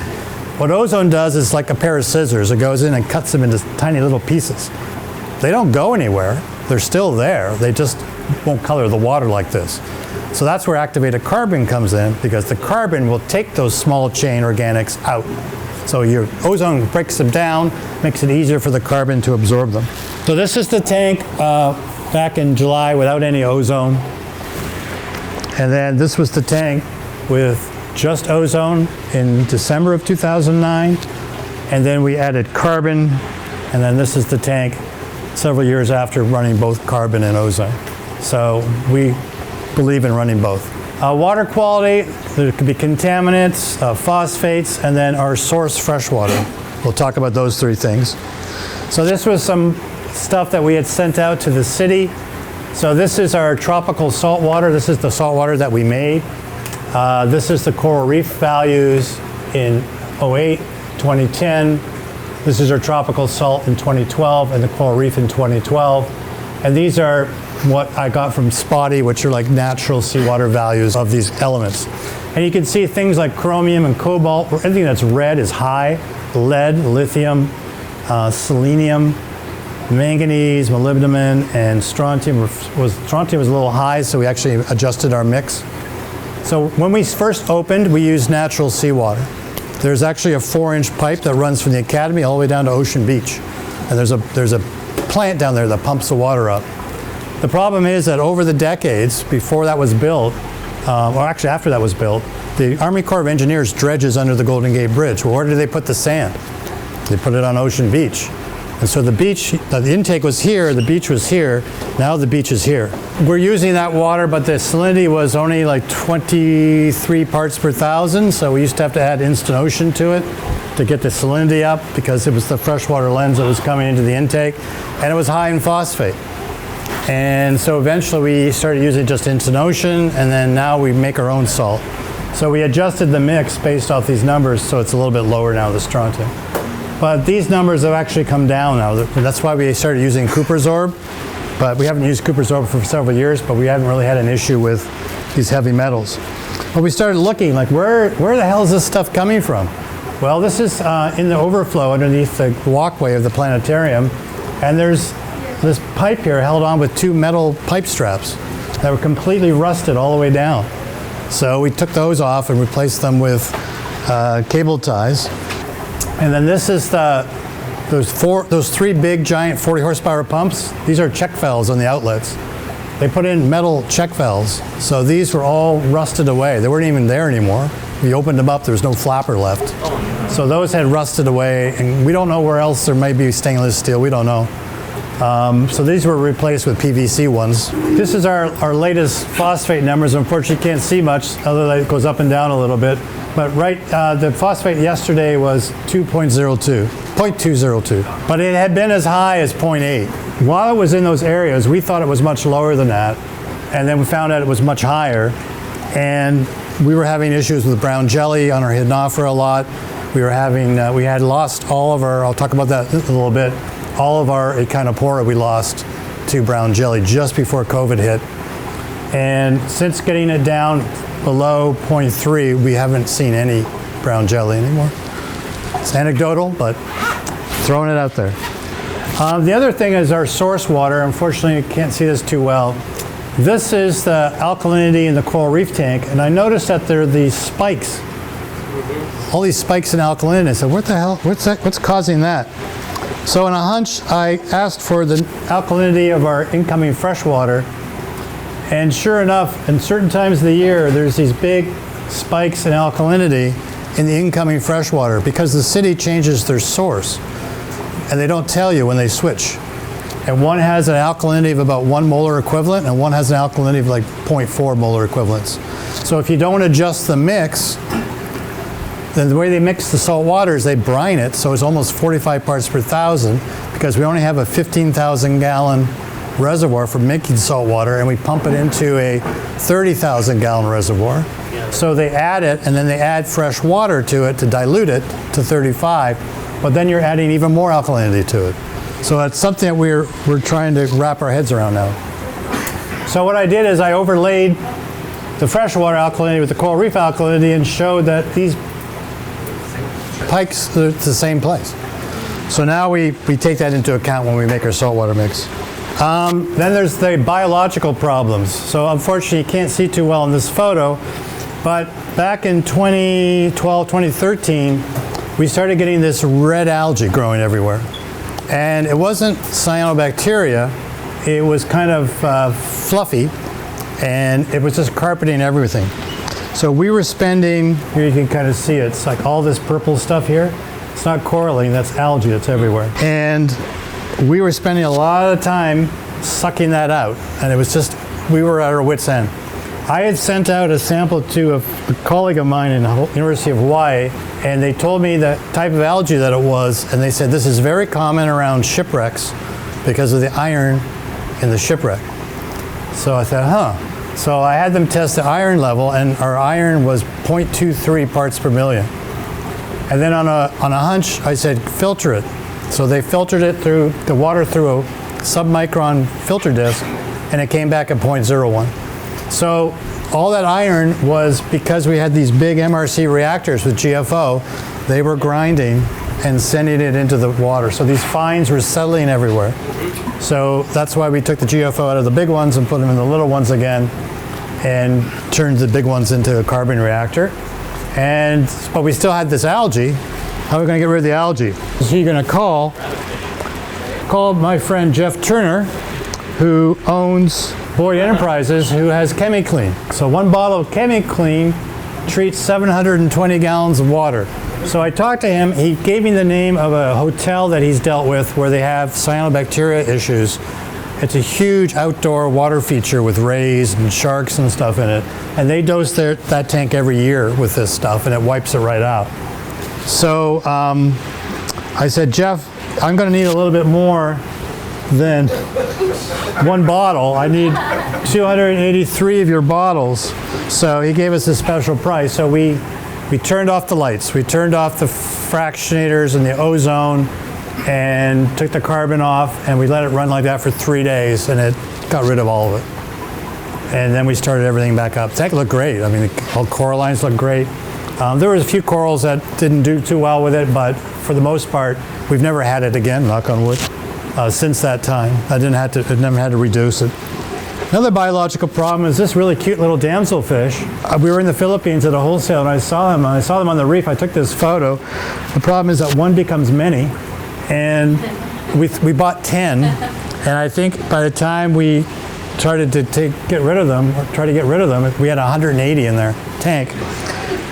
S2: What ozone does is like a pair of scissors. It goes in and cuts them into tiny little pieces. They don't go anywhere. They're still there. They just won't color the water like this. So that's where activated carbon comes in, because the carbon will take those small chain organics out. So your ozone breaks them down, makes it easier for the carbon to absorb them. So this is the tank back in July without any ozone. And then this was the tank with just ozone in December of 2009. And then we added carbon. And then this is the tank several years after running both carbon and ozone. So we believe in running both. Water quality, there could be contaminants, phosphates, and then our source freshwater. We'll talk about those three things. So this was some stuff that we had sent out to the city. So this is our tropical salt water. This is the salt water that we made. This is the coral reef values in 08, 2010. This is our tropical salt in 2012 and the coral reef in 2012. And these are what I got from Spotty, which are like natural seawater values of these elements. And you can see things like chromium and cobalt, or anything that's red is high. Lead, lithium, selenium, manganese, molybdenum, and strontium was a little high, so we actually adjusted our mix. So when we first opened, we used natural seawater. There's actually a 4-inch pipe that runs from the academy all the way down to Ocean Beach. And there's a plant down there that pumps the water up. The problem is that over the decades, before that was built, or actually after that was built, the Army Corps of Engineers dredges under the Golden Gate Bridge. Well, where did they put the sand? They put it on Ocean Beach. And so the beach, the intake was here, the beach was here, now the beach is here. We're using that water, but the salinity was only like 23 parts per thousand, so we used to have to add instant ocean to it to get the salinity up, because it was the freshwater lens that was coming into the intake, and it was high in phosphate. And so eventually we started using just instant ocean, and then now we make our own salt. So we adjusted the mix based off these numbers, so it's a little bit lower now, the strontium. But these numbers have actually come down now. That's why we started using Coopersorb. But we haven't used Coopersorb for several years, but we haven't really had an issue with these heavy metals. But we started looking, like, where the hell is this stuff coming from? Well, this is in the overflow underneath the walkway of the planetarium. And there's this pipe here held on with 2 metal pipe straps that were completely rusted all the way down. So we took those off and replaced them with cable ties. And then this is those 3 big giant 40 horsepower pumps. These are check valves on the outlets. They put in metal check valves. So these were all rusted away. They weren't even there anymore. We opened them up, there was no flapper left. So those had rusted away, and we don't know where else there might be stainless steel, we don't know. So these were replaced with PVC ones. This is our latest phosphate numbers. Unfortunately, you can't see much, other than it goes up and down a little bit. But the phosphate yesterday was 0.202. But it had been as high as 0.8. While it was in those areas, we thought it was much lower than that. And then we found out it was much higher. And we were having issues with brown jelly on our hydnophora a lot. We had lost all of our, I'll talk about that a little bit, all of our echinopora we lost to brown jelly just before COVID hit. And since getting it down below 0.3, we haven't seen any brown jelly anymore. It's anecdotal, but throwing it out there. The other thing is our source water. Unfortunately, you can't see this too well. This is the alkalinity in the coral reef tank, and I noticed that there are these spikes. All these spikes in alkalinity. I said, what the hell? What's causing that? So in a hunch, I asked for the alkalinity of our incoming freshwater, and sure enough, in certain times of the year, there's these big spikes in alkalinity in the incoming freshwater because the city changes their source, and they don't tell you when they switch. And one has an alkalinity of about 1 molar equivalent, and one has an alkalinity of like 0.4 molar equivalents. So if you don't adjust the mix, then the way they mix the salt water is they brine it, so it's almost 45 parts per thousand, because we only have a 15,000 gallon reservoir for making salt water, and we pump it into a 30,000 gallon reservoir. So they add it, and then they add fresh water to it to dilute it to 35, but then you're adding even more alkalinity to it. So that's something that we're trying to wrap our heads around now. So what I did is I overlaid the freshwater alkalinity with the coral reef alkalinity and showed that these spikes are the same place. So now we take that into account when we make our saltwater mix. Then there's the biological problems. So unfortunately you can't see too well in this photo, but back in 2012, 2013, we started getting this red algae growing everywhere. And it wasn't cyanobacteria, it was kind of fluffy, and it was just carpeting everything. So we were spending, here you can kind of see it, it's like all this purple stuff here. It's not coralline, that's algae that's everywhere. And we were spending a lot of time sucking that out, and it was just, we were at our wits' end. I had sent out a sample to a colleague of mine in the University of Hawaii, and they told me the type of algae that it was, and they said this is very common around shipwrecks because of the iron in the shipwreck. So I thought, huh. So I had them test the iron level, and our iron was 0.23 parts per million. And then on a hunch, I said, filter it. So they filtered it through the water through a submicron filter disc, and it came back at 0.01. So all that iron was because we had these big MRC reactors with GFO. They were grinding and sending it into the water. So these fines were settling everywhere. So that's why we took the GFO out of the big ones and put them in the little ones again and turned the big ones into a carbon reactor. But we still had this algae. How are we going to get rid of the algae? So you're going to call my friend Jeff Turner, who owns Boyd Enterprises, who has ChemiClean. So one bottle of ChemiClean treats 720 gallons of water. So I talked to him, he gave me the name of a hotel that he's dealt with where they have cyanobacteria issues. It's a huge outdoor water feature with rays and sharks and stuff in it. And they dose that tank every year with this stuff, and it wipes it right out. So I said, Jeff, I'm going to need a little bit more than one bottle. I need 283 of your bottles. So he gave us a special price. So we turned off the lights. We turned off the fractionators and the ozone and took the carbon off, and we let it run like that for 3 days, and it got rid of all of it. And then we started everything back up. The tank looked great. I mean, all corallines looked great. There was a few corals that didn't do too well with it, but for the most part, we've never had it again, knock on wood, since that time. I never had to reduce it. Another biological problem is this really cute little damselfish. We were in the Philippines at a wholesale, and I saw them on the reef. I took this photo. The problem is that one becomes many, and we bought 10, and I think by the time we started to get rid of them, we had 180 in their tank,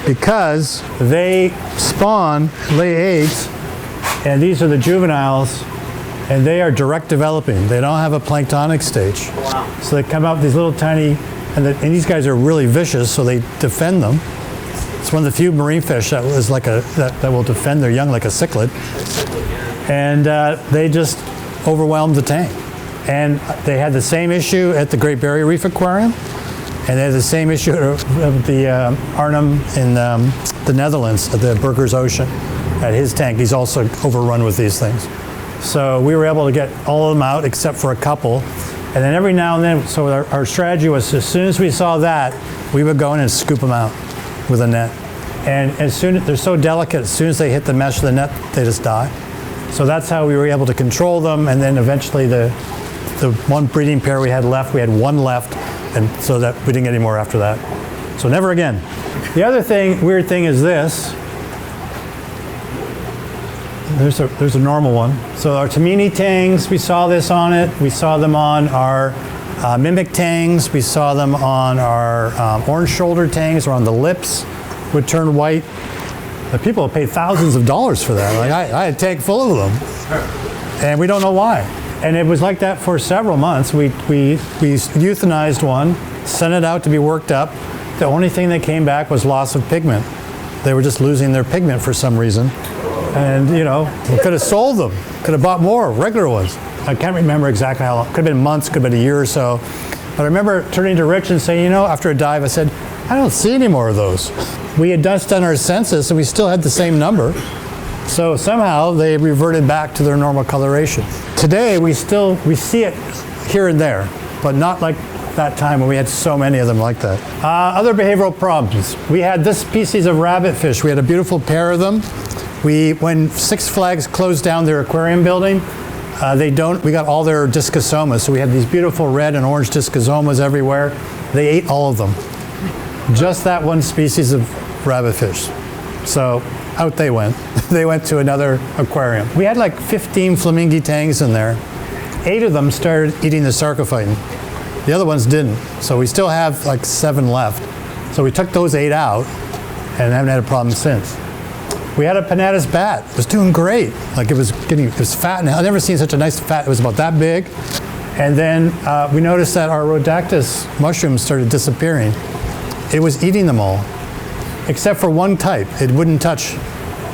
S2: because they spawn, lay eggs, and these are the juveniles, and they are direct developing. They don't have a planktonic stage. Wow. So they come out with these little tiny, and these guys are really vicious, so they defend them. It's one of the few marine fish that is like that will defend their young like a cichlid. And they just overwhelmed the tank. And they had the same issue at the Great Barrier Reef Aquarium. And they had the same issue of the Arnhem in the Netherlands, at the Burgers Ocean. At his tank, he's also overrun with these things. So we were able to get all of them out except for a couple. And then every now and then, so our strategy was, as soon as we saw that, we would go in and scoop them out with a net. And as soon, they're so delicate, as soon as they hit the mesh of the net, they just die. So that's how we were able to control them. And then eventually the one breeding pair we had left, we had one left, and so that we didn't get any more after that. So never again. The other weird thing is this. There's a normal one. So our Tamini tangs, we saw this on it. We saw them on our mimic tangs. We saw them on our orange shoulder tangs, or on the lips, would turn white. The people have paid thousands of dollars for that. Like I had a tank full of them, and we don't know why. And it was like that for several months. We euthanized one, sent it out to be worked up. The only thing that came back was loss of pigment. They were just losing their pigment for some reason. And we could have sold them, could have bought more, regular ones. I can't remember exactly how long. Could have been months, could have been a year or so. But I remember turning to Rich and saying, after a dive, I said, I don't see any more of those. We had just done our census and we still had the same number. So somehow they reverted back to their normal coloration. Today we see it here and there, but not like that time when we had so many of them like that. Other behavioral problems. We had this species of rabbitfish. We had a beautiful pair of them. When Six Flags closed down their aquarium building, we got all their discosomas. So we had these beautiful red and orange discosomas everywhere. They ate all of them. Just that one species of rabbitfish. So out they went. They went to another aquarium. We had like 15 flamingi tangs in there. 8 of them started eating the sarcophyton. The other ones didn't. So we still have like 7 left. So we took those 8 out and haven't had a problem since. We had a Panatus bat. It was doing great. Like it was fat. And I've never seen such a nice fat. It was about that big. And then we noticed that our Rhodactis mushrooms started disappearing. It was eating them all, except for one type. It wouldn't touch.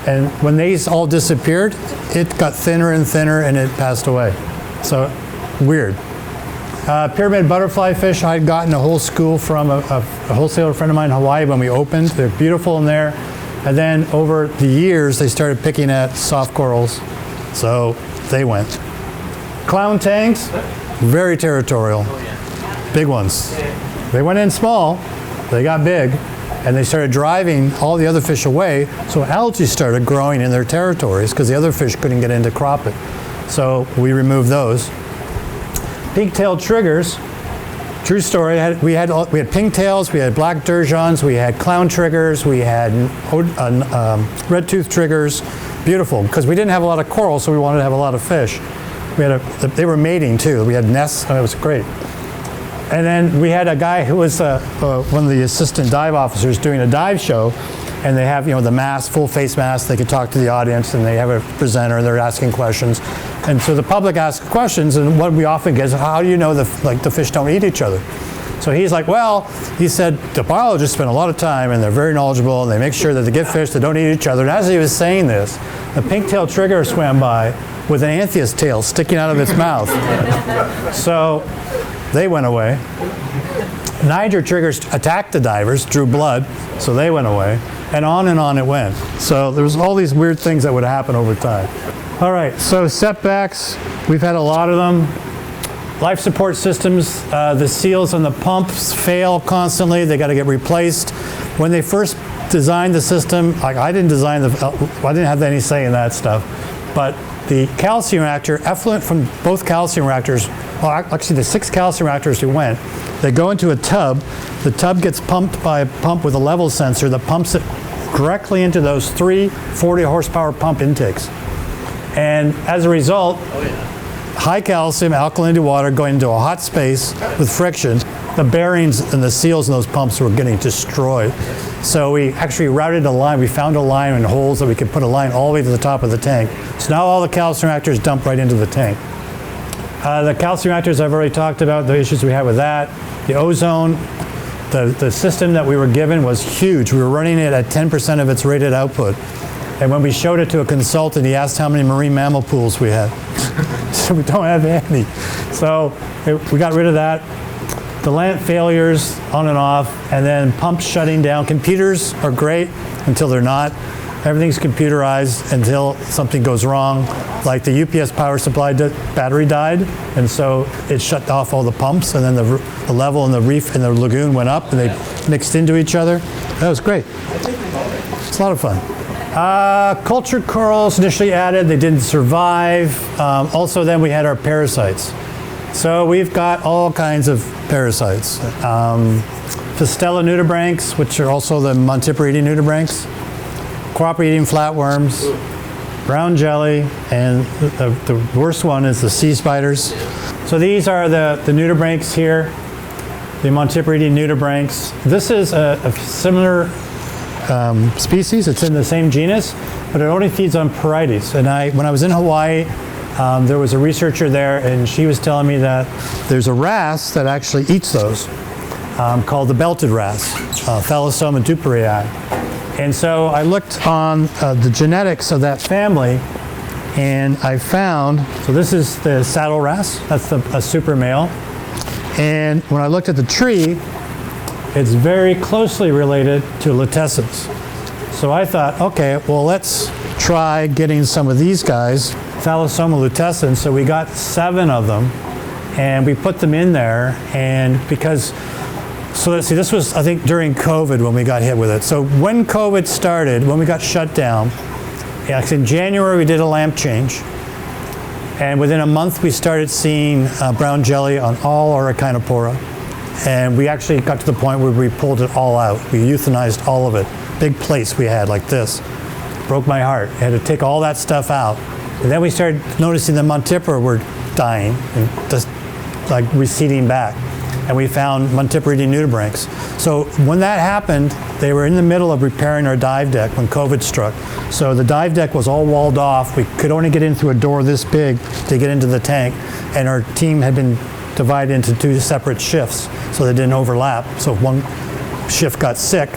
S2: And when these all disappeared, it got thinner and thinner and it passed away. So weird. Pyramid butterfly fish, I'd gotten a whole school from a wholesaler friend of mine in Hawaii when we opened. They're beautiful in there. And then over the years, they started picking at soft corals. So they went. Clown tanks, very territorial. Big ones. They went in small, they got big, and they started driving all the other fish away. So algae started growing in their territories because the other fish couldn't get in to crop it. So we removed those. Pink-tailed triggers, true story. We had pink-tails, we had black durgeons, we had clown triggers, we had red-tooth triggers. Beautiful, because we didn't have a lot of coral, so we wanted to have a lot of fish. They were mating too. We had nests, and it was great. And then we had a guy who was one of the assistant dive officers doing a dive show, and they have the mask, full face mask. They could talk to the audience, and they have a presenter. They're asking questions, and so the public asks questions. And what we often get is, how do you know the fish don't eat each other? So he's like, well, he said the biologists spend a lot of time, and they're very knowledgeable, and they make sure that they get fish that don't eat each other. And as he was saying this, the pink-tailed trigger swam by with an anthias tail sticking out of its mouth. So they went away. Niger triggers attacked the divers, drew blood, so they went away. And on it went. So there was all these weird things that would happen over time. All right, so setbacks, we've had a lot of them. Life support systems, the seals on the pumps fail constantly. They got to get replaced. When they first designed the system, I didn't have any say in that stuff, but the calcium reactor, effluent from both calcium reactors, well, actually the 6 calcium reactors we went, they go into a tub. The tub gets pumped by a pump with a level sensor that pumps it directly into those 3 40 horsepower pump intakes. And as a result, high calcium alkalinity water going into a hot space with friction, the bearings and the seals in those pumps were getting destroyed. So we actually routed a line. We found a line in holes that we could put a line all the way to the top of the tank. So now all the calcium reactors dump right into the tank. The calcium reactors I've already talked about, the issues we had with that. The ozone, the system that we were given was huge. We were running it at 10% of its rated output. And when we showed it to a consultant, he asked how many marine mammal pools we had. So we don't have any. So we got rid of that. the lamp failures on and off, and then pumps shutting down. Computers are great until they're not. Everything's computerized until something goes wrong. Like the UPS power supply battery died, and so it shut off all the pumps, and then the level in the reef and the lagoon went up, and they mixed into each other. That was great. It's a lot of fun. Cultured corals initially added, they didn't survive. Also then we had our parasites. So we've got all kinds of parasites. Fistella nudibranchs, which are also the Montipora-eating nudibranchs, cooperate-eating flatworms, brown jelly, and the worst one is the sea spiders. So these are the nudibranchs here, the Montipora-eating nudibranchs. This is a similar species. It's in the same genus, but it only feeds on Porites. And when I was in Hawaii, there was a researcher there, and she was telling me that there's a wrasse that actually eats those, called the belted wrasse, Thalassoma duperii. And so I looked on the genetics of that family, and I found, so this is the saddle wrasse, that's a super male. And when I looked at the tree, it's very closely related to lutescens. So I thought, okay, well, let's try getting some of these guys, Thalassoma lutescens. So we got 7 of them, and we put them in there, and because, so let's see, this was, I think, during COVID when we got hit with it. So when COVID started, when we got shut down, in January we did a lamp change, and within a month we started seeing brown jelly on all our Echinopora. And we actually got to the point where we pulled it all out. We euthanized all of it. Big plates we had like this. Broke my heart. I had to take all that stuff out. And then we started noticing the Montipora were dying and just like receding back. And we found Montipora-eating nudibranchs. So when that happened, they were in the middle of repairing our dive deck when COVID struck. So the dive deck was all walled off. We could only get in through a door this big to get into the tank. And our team had been divided into 2 separate shifts, so they didn't overlap. So if one shift got sick,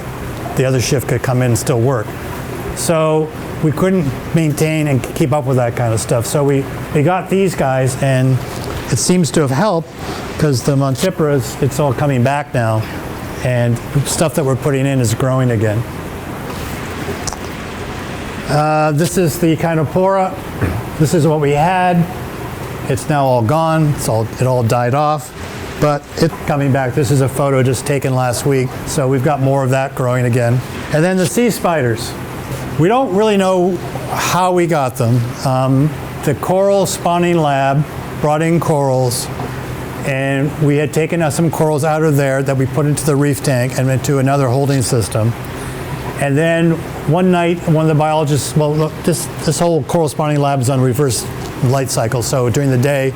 S2: the other shift could come in and still work. So we couldn't maintain and keep up with that kind of stuff. So we got these guys, and it seems to have helped because the Montiporas, it's all coming back now, and stuff that we're putting in is growing again. This is the Echinopora. This is what we had. It's now all gone. It all died off, but it's coming back. This is a photo just taken last week, so we've got more of that growing again. And then the sea spiders. We don't really know how we got them. The coral spawning lab brought in corals, and we had taken some corals out of there that we put into the reef tank and into another holding system. And then one night, one of the biologists, well, look, this whole coral spawning lab is on reverse light cycle. So during the day,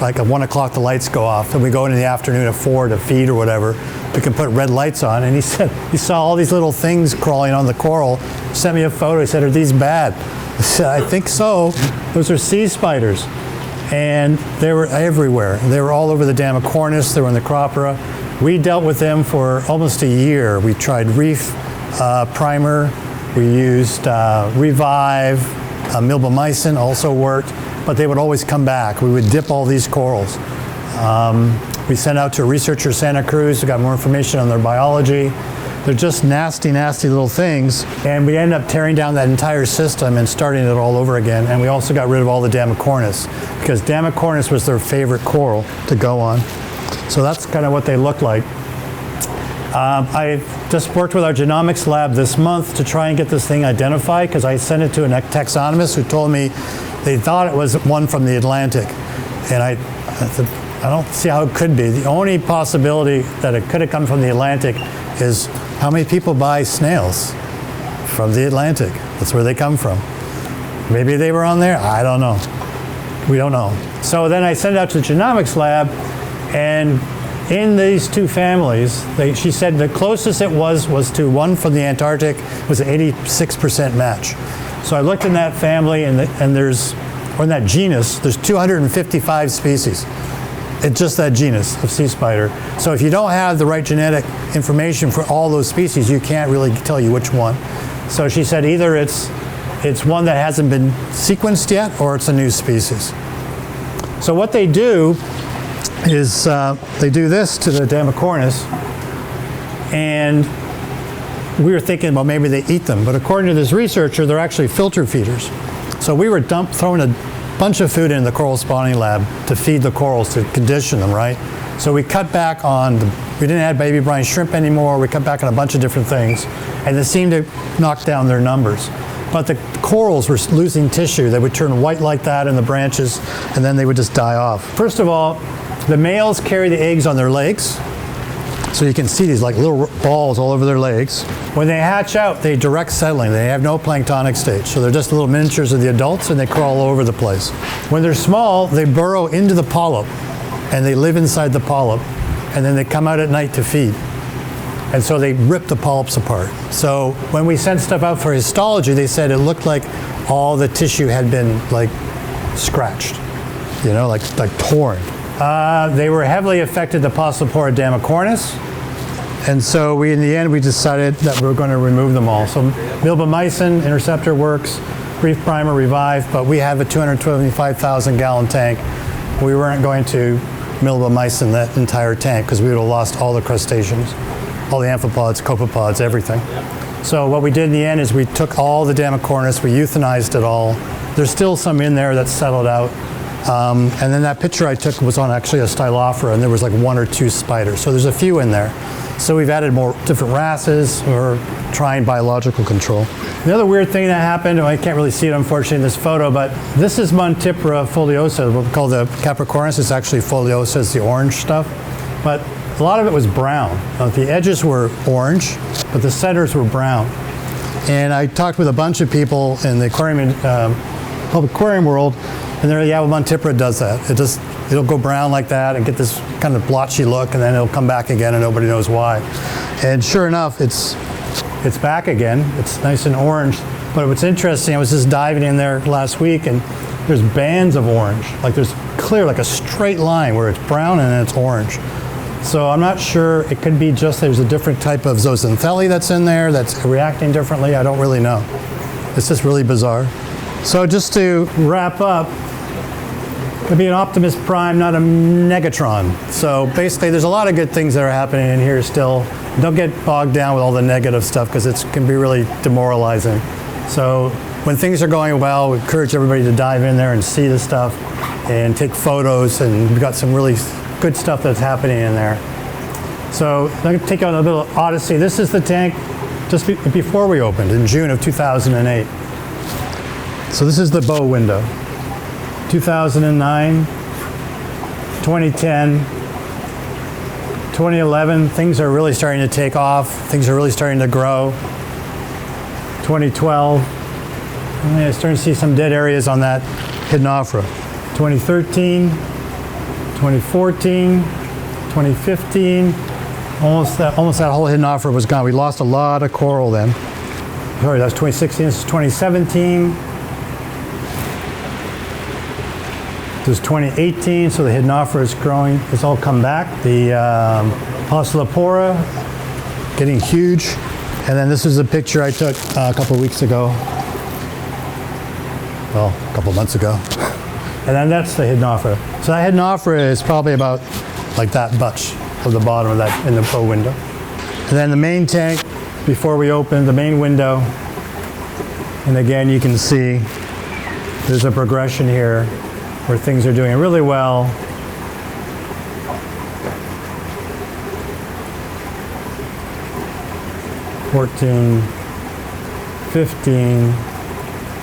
S2: like at 1 o'clock, the lights go off, and we go in the afternoon at 4 to feed or whatever. We can put red lights on. And he said he saw all these little things crawling on the coral. Sent me a photo. He said, "Are these bad?" I said, "I think so. Those are sea spiders." And they were everywhere. They were all over the Damacornis. They were in the Cropera. We dealt with them for almost a year. We tried Reef Primer. We used Revive. Milbomycin also worked, but they would always come back. We would dip all these corals. We sent out to a researcher, Santa Cruz, who got more information on their biology. They're just nasty, nasty little things. And we ended up tearing down that entire system and starting it all over again. And we also got rid of all the Damacornis, because Damacornis was their favorite coral to go on. So that's kind of what they look like. I just worked with our genomics lab this month to try and get this thing identified, because I sent it to a taxonomist who told me they thought it was one from the Atlantic. And I said, I don't see how it could be. The only possibility that it could have come from the Atlantic is how many people buy snails from the Atlantic. That's where they come from. Maybe they were on there. I don't know. We don't know. So then I sent it out to the genomics lab, and in these 2 families, she said the closest it was to one from the Antarctic. It was an 86% match. So I looked in that family, and there's, or in that genus, there's 255 species. It's just that genus of sea spider. So if you don't have the right genetic information for all those species, you can't really tell you which one. So she said either it's one that hasn't been sequenced yet, or it's a new species. So what they do is they do this to the Damacornis, and we were thinking, well, maybe they eat them. But according to this researcher, they're actually filter feeders. So we were throwing a bunch of food in the coral spawning lab to feed the corals, to condition them, right? So we cut back on, we didn't add baby brine shrimp anymore. We cut back on a bunch of different things. And it seemed to knock down their numbers. But the corals were losing tissue. They would turn white like that in the branches, and then they would just die off. First of all, the males carry the eggs on their legs. So you can see these like little balls all over their legs. When they hatch out, they direct settling. They have no planktonic stage. So they're just little miniatures of the adults, and they crawl all over the place. When they're small, they burrow into the polyp, and they live inside the polyp, and then they come out at night to feed. And so they rip the polyps apart. So when we sent stuff out for histology, they said it looked like all the tissue had been like scratched, you know, like torn. They were heavily affected, the Polypora damacornis. And so in the end, we decided that we were going to remove them all. So milbomycin, interceptor works, Reef Primer, Revive, but we have a 225,000 gallon tank. We weren't going to milbomycin that entire tank because we would have lost all the crustaceans, all the amphipods, copepods, everything. So what we did in the end is we took all the damacornis, we euthanized it all. There's still some in there that settled out. And then that picture I took was on actually a Stylophora, and there was like 1 or 2 spiders. So there's a few in there. So we've added more different wrasses. We're trying biological control. The other weird thing that happened, I can't really see it unfortunately in this photo, but this is Montipora foliosa, what we call the Capricornus. It's actually foliosa, it's the orange stuff. But a lot of it was brown. The edges were orange, but the centers were brown. And I talked with a bunch of people in the aquarium, public aquarium world, and they're, yeah, well, Montipora does that. It'll go brown like that and get this kind of blotchy look, and then it'll come back again, and nobody knows why. And sure enough, it's back again. It's nice and orange. But what's interesting, I was just diving in there last week, and there's bands of orange. Like there's clear, like a straight line where it's brown and then it's orange. So I'm not sure, it could be just there's a different type of zooxanthellae that's in there that's reacting differently. I don't really know. It's just really bizarre. So just to wrap up, it'd be an Optimus Prime, not a Negatron. So basically there's a lot of good things that are happening in here still. Don't get bogged down with all the negative stuff because it can be really demoralizing. So when things are going well, we encourage everybody to dive in there and see the stuff and take photos, and we've got some really good stuff that's happening in there. So I'm going to take out a little odyssey. This is the tank just before we opened in June of 2008. So this is the bow window. 2009, 2010, 2011, things are really starting to take off. Things are really starting to grow. 2012, I'm starting to see some dead areas on that Hydnophora. 2013, 2014, 2015, almost that whole Hydnophora was gone. We lost a lot of coral then. Sorry, that was 2016, this is 2017. This is 2018, so the Hydnophora is growing. It's all come back. The Polypora getting huge. And then this is a picture I took a couple of weeks ago. Well, a couple of months ago. And then that's the Hydnophora. So that Hydnophora is probably about like that much of the bottom of that in the bow window. And then the main tank, before we open the main window. And again, you can see there's a progression here where things are doing really well. '14, '15,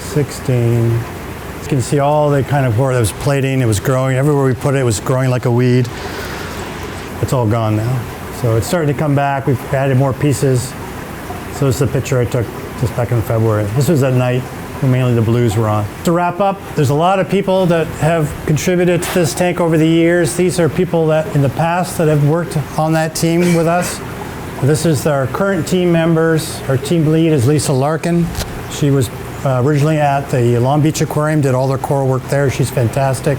S2: '16. You can see all the kind of where it was plating, it was growing. Everywhere we put it, it was growing like a weed. It's all gone now. So it's starting to come back. We've added more pieces. So this is a picture I took just back in February. This was at night. Mainly the blues were on. To wrap up, there's a lot of people that have contributed to this tank over the years. These are people that in the past that have worked on that team with us. This is our current team members. Our team lead is Lisa Larkin. She was originally at the Long Beach Aquarium, did all their coral work there. She's fantastic.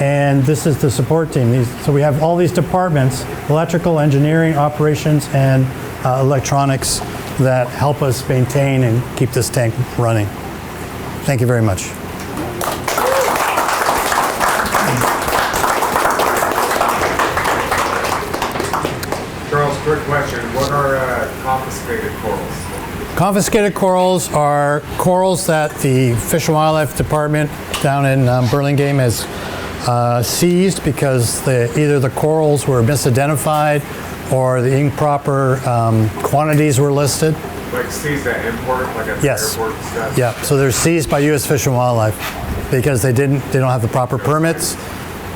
S2: And this is the support team. So we have all these departments, electrical, engineering, operations, and electronics that help us maintain and keep this tank running. Thank you very much. Confiscated corals are corals that the Fish and Wildlife Department down in Burlingame has seized because either the corals were misidentified or the improper quantities were listed.
S1: Like seized at import, like at
S2: Yes.
S1: the airport stuff?
S2: Yeah, so they're seized by U.S. Fish and Wildlife because they don't have the proper permits.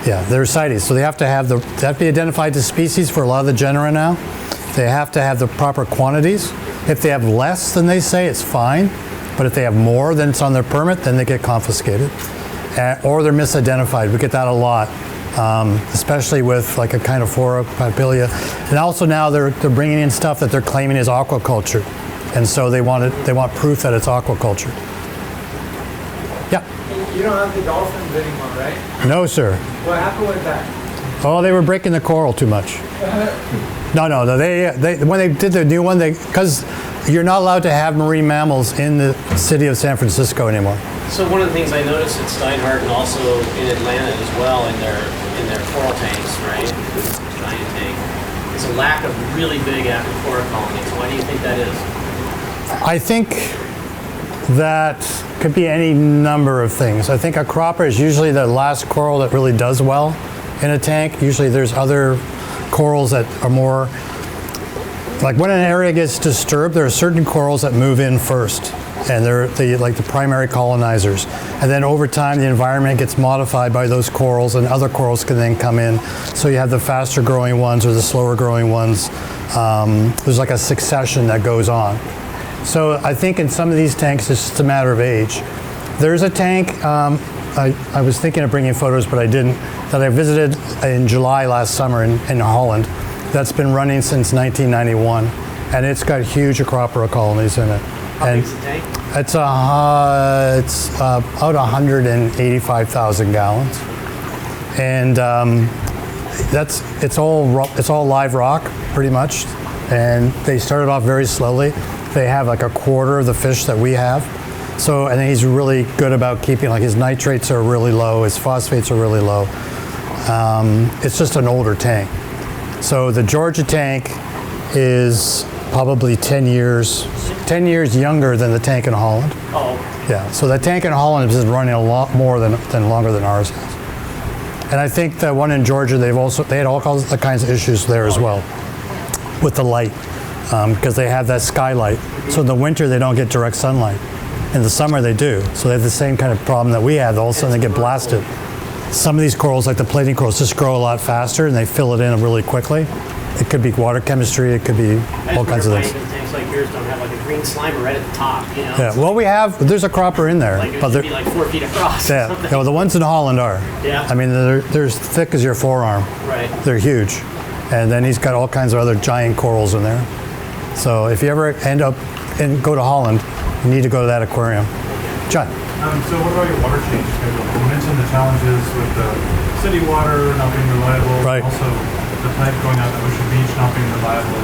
S2: Yeah, they're CITES, so they have to be identified as species for a lot of the genera now. They have to have the proper quantities. If they have less than they say, it's fine. But if they have more than it's on their permit, then they get confiscated. Or they're misidentified. We get that a lot, especially with like a Echinophora, Papillia. And also now they're bringing in stuff that they're claiming is aquaculture. And so they want proof that it's aquaculture. Yeah.
S3: You don't have the dolphins anymore, right?
S2: No, sir.
S3: What happened with that?
S2: Oh, they were breaking the coral too much. No. They when they did the new one, because you're not allowed to have marine mammals in the city of San Francisco anymore.
S4: So one of the things I noticed at Steinhart and also in Atlanta as well in their coral tanks, right? Giant tank. Is a lack of really big aquatic colonies. Why do you think that is?
S2: I think that could be any number of things. I think a cropper is usually the last coral that really does well in a tank. Usually there's other corals that are more, like when an area gets disturbed, there are certain corals that move in first. And they're like the primary colonizers. And then over time, the environment gets modified by those corals, and other corals can then come in. So you have the faster growing ones or the slower growing ones. There's like a succession that goes on. So I think in some of these tanks, it's just a matter of age. There's a tank, I was thinking of bringing photos, but I didn't, that I visited in July last summer in Holland. That's been running since 1991. And it's got huge Acropora colonies in it.
S4: How big's the tank?
S2: It's about 185,000 gallons, and it's all live rock pretty much. And they started off very slowly. They have like a quarter of the fish that we have. So, and he's really good about keeping, like his nitrates are really low, his phosphates are really low. It's just an older tank. So the Georgia tank is probably 10 years younger than the tank in Holland.
S4: Oh.
S2: Yeah, so the tank in Holland has been running a lot more than longer than ours has. And I think the one in Georgia, they had all kinds of issues there as well with the light, because they have that skylight. So in the winter, they don't get direct sunlight. In the summer, they do. So they have the same kind of problem that we have. All of a sudden, they get blasted. Some of these corals, like the plating corals, just grow a lot faster, and they fill it in really quickly. It could be water chemistry. It could be all kinds of things.
S4: Tanks like yours don't have like a green slimer right at the top, you know?
S2: Yeah. Well, there's a cropper in there,
S4: Like it
S2: but
S4: should be like 4 feet across.
S2: yeah.
S4: Or something.
S2: No, the ones in Holland are.
S4: Yeah.
S2: I mean, they're as thick as your forearm.
S4: Right.
S2: They're huge, and then he's got all kinds of other giant corals in there. So if you ever end up and go to Holland, you need to go to that aquarium. John.
S5: So what about your water change schedule? You mentioned the challenges with the city water not being reliable,
S2: Right.
S5: also the pipe going out to Ocean Beach not being reliable.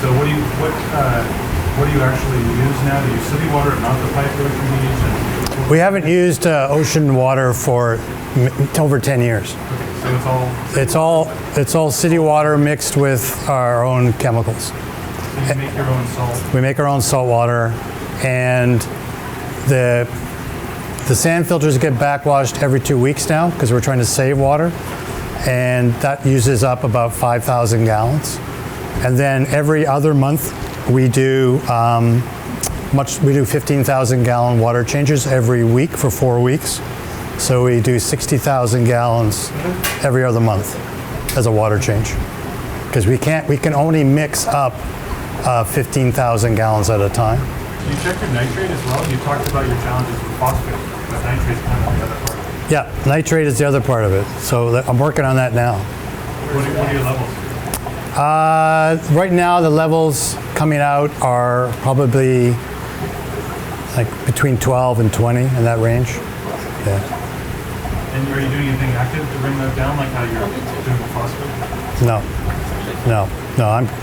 S5: So what do you actually use now? Do you use city water and not the pipe to Ocean Beach? And
S2: We haven't used ocean water for over 10 years.
S5: so
S2: It's all city water mixed with our own chemicals.
S5: so you make your own salt.
S2: We make our own salt water, and the sand filters get backwashed every 2 weeks now because we're trying to save water, and that uses up about 5,000 gallons. And then every other month we do 15,000 gallon water changes every week for 4 weeks. So we do 60,000 gallons every other month as a water change, because we can only mix up 15,000 gallons at a time.
S5: You check your nitrate as well. You talked about your challenges with phosphate, but nitrate's kind of the other part of it.
S2: Yeah, nitrate is the other part of it. So I'm working on that now.
S5: What are your levels?
S2: Right now, the levels coming out are probably like between 12 and 20 in that range. Yeah.
S5: And are you doing anything active to bring that down, like how you're doing with phosphate?
S2: No.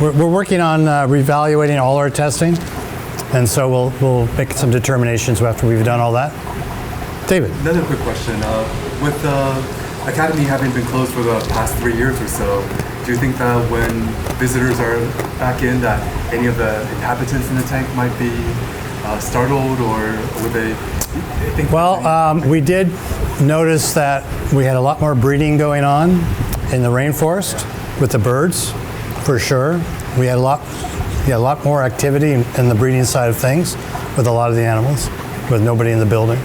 S2: We're working on reevaluating all our testing, and so we'll make some determinations after we've done all that. David.
S6: Another quick question. With the Academy having been closed for the past 3 years or so, Do you think that when visitors are back in, that any of the inhabitants in the tank might be startled, or would they think?
S2: Well, we did notice that we had a lot more breeding going on in the rainforest with the birds, for sure. We had a lot more activity in the breeding side of things with a lot of the animals, with nobody in the building.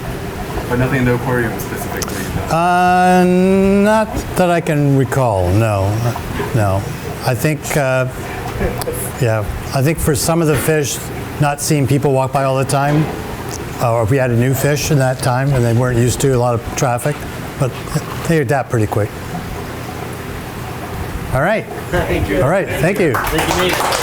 S6: But nothing in the aquarium specifically?
S2: Not that I can recall, no. I think, I think for some of the fish, not seeing people walk by all the time, or if we had a new fish in that time and they weren't used to a lot of traffic, but they adapt pretty quick. All right.
S4: Thank you.
S2: All right, thank you.
S4: Thank you, Nate.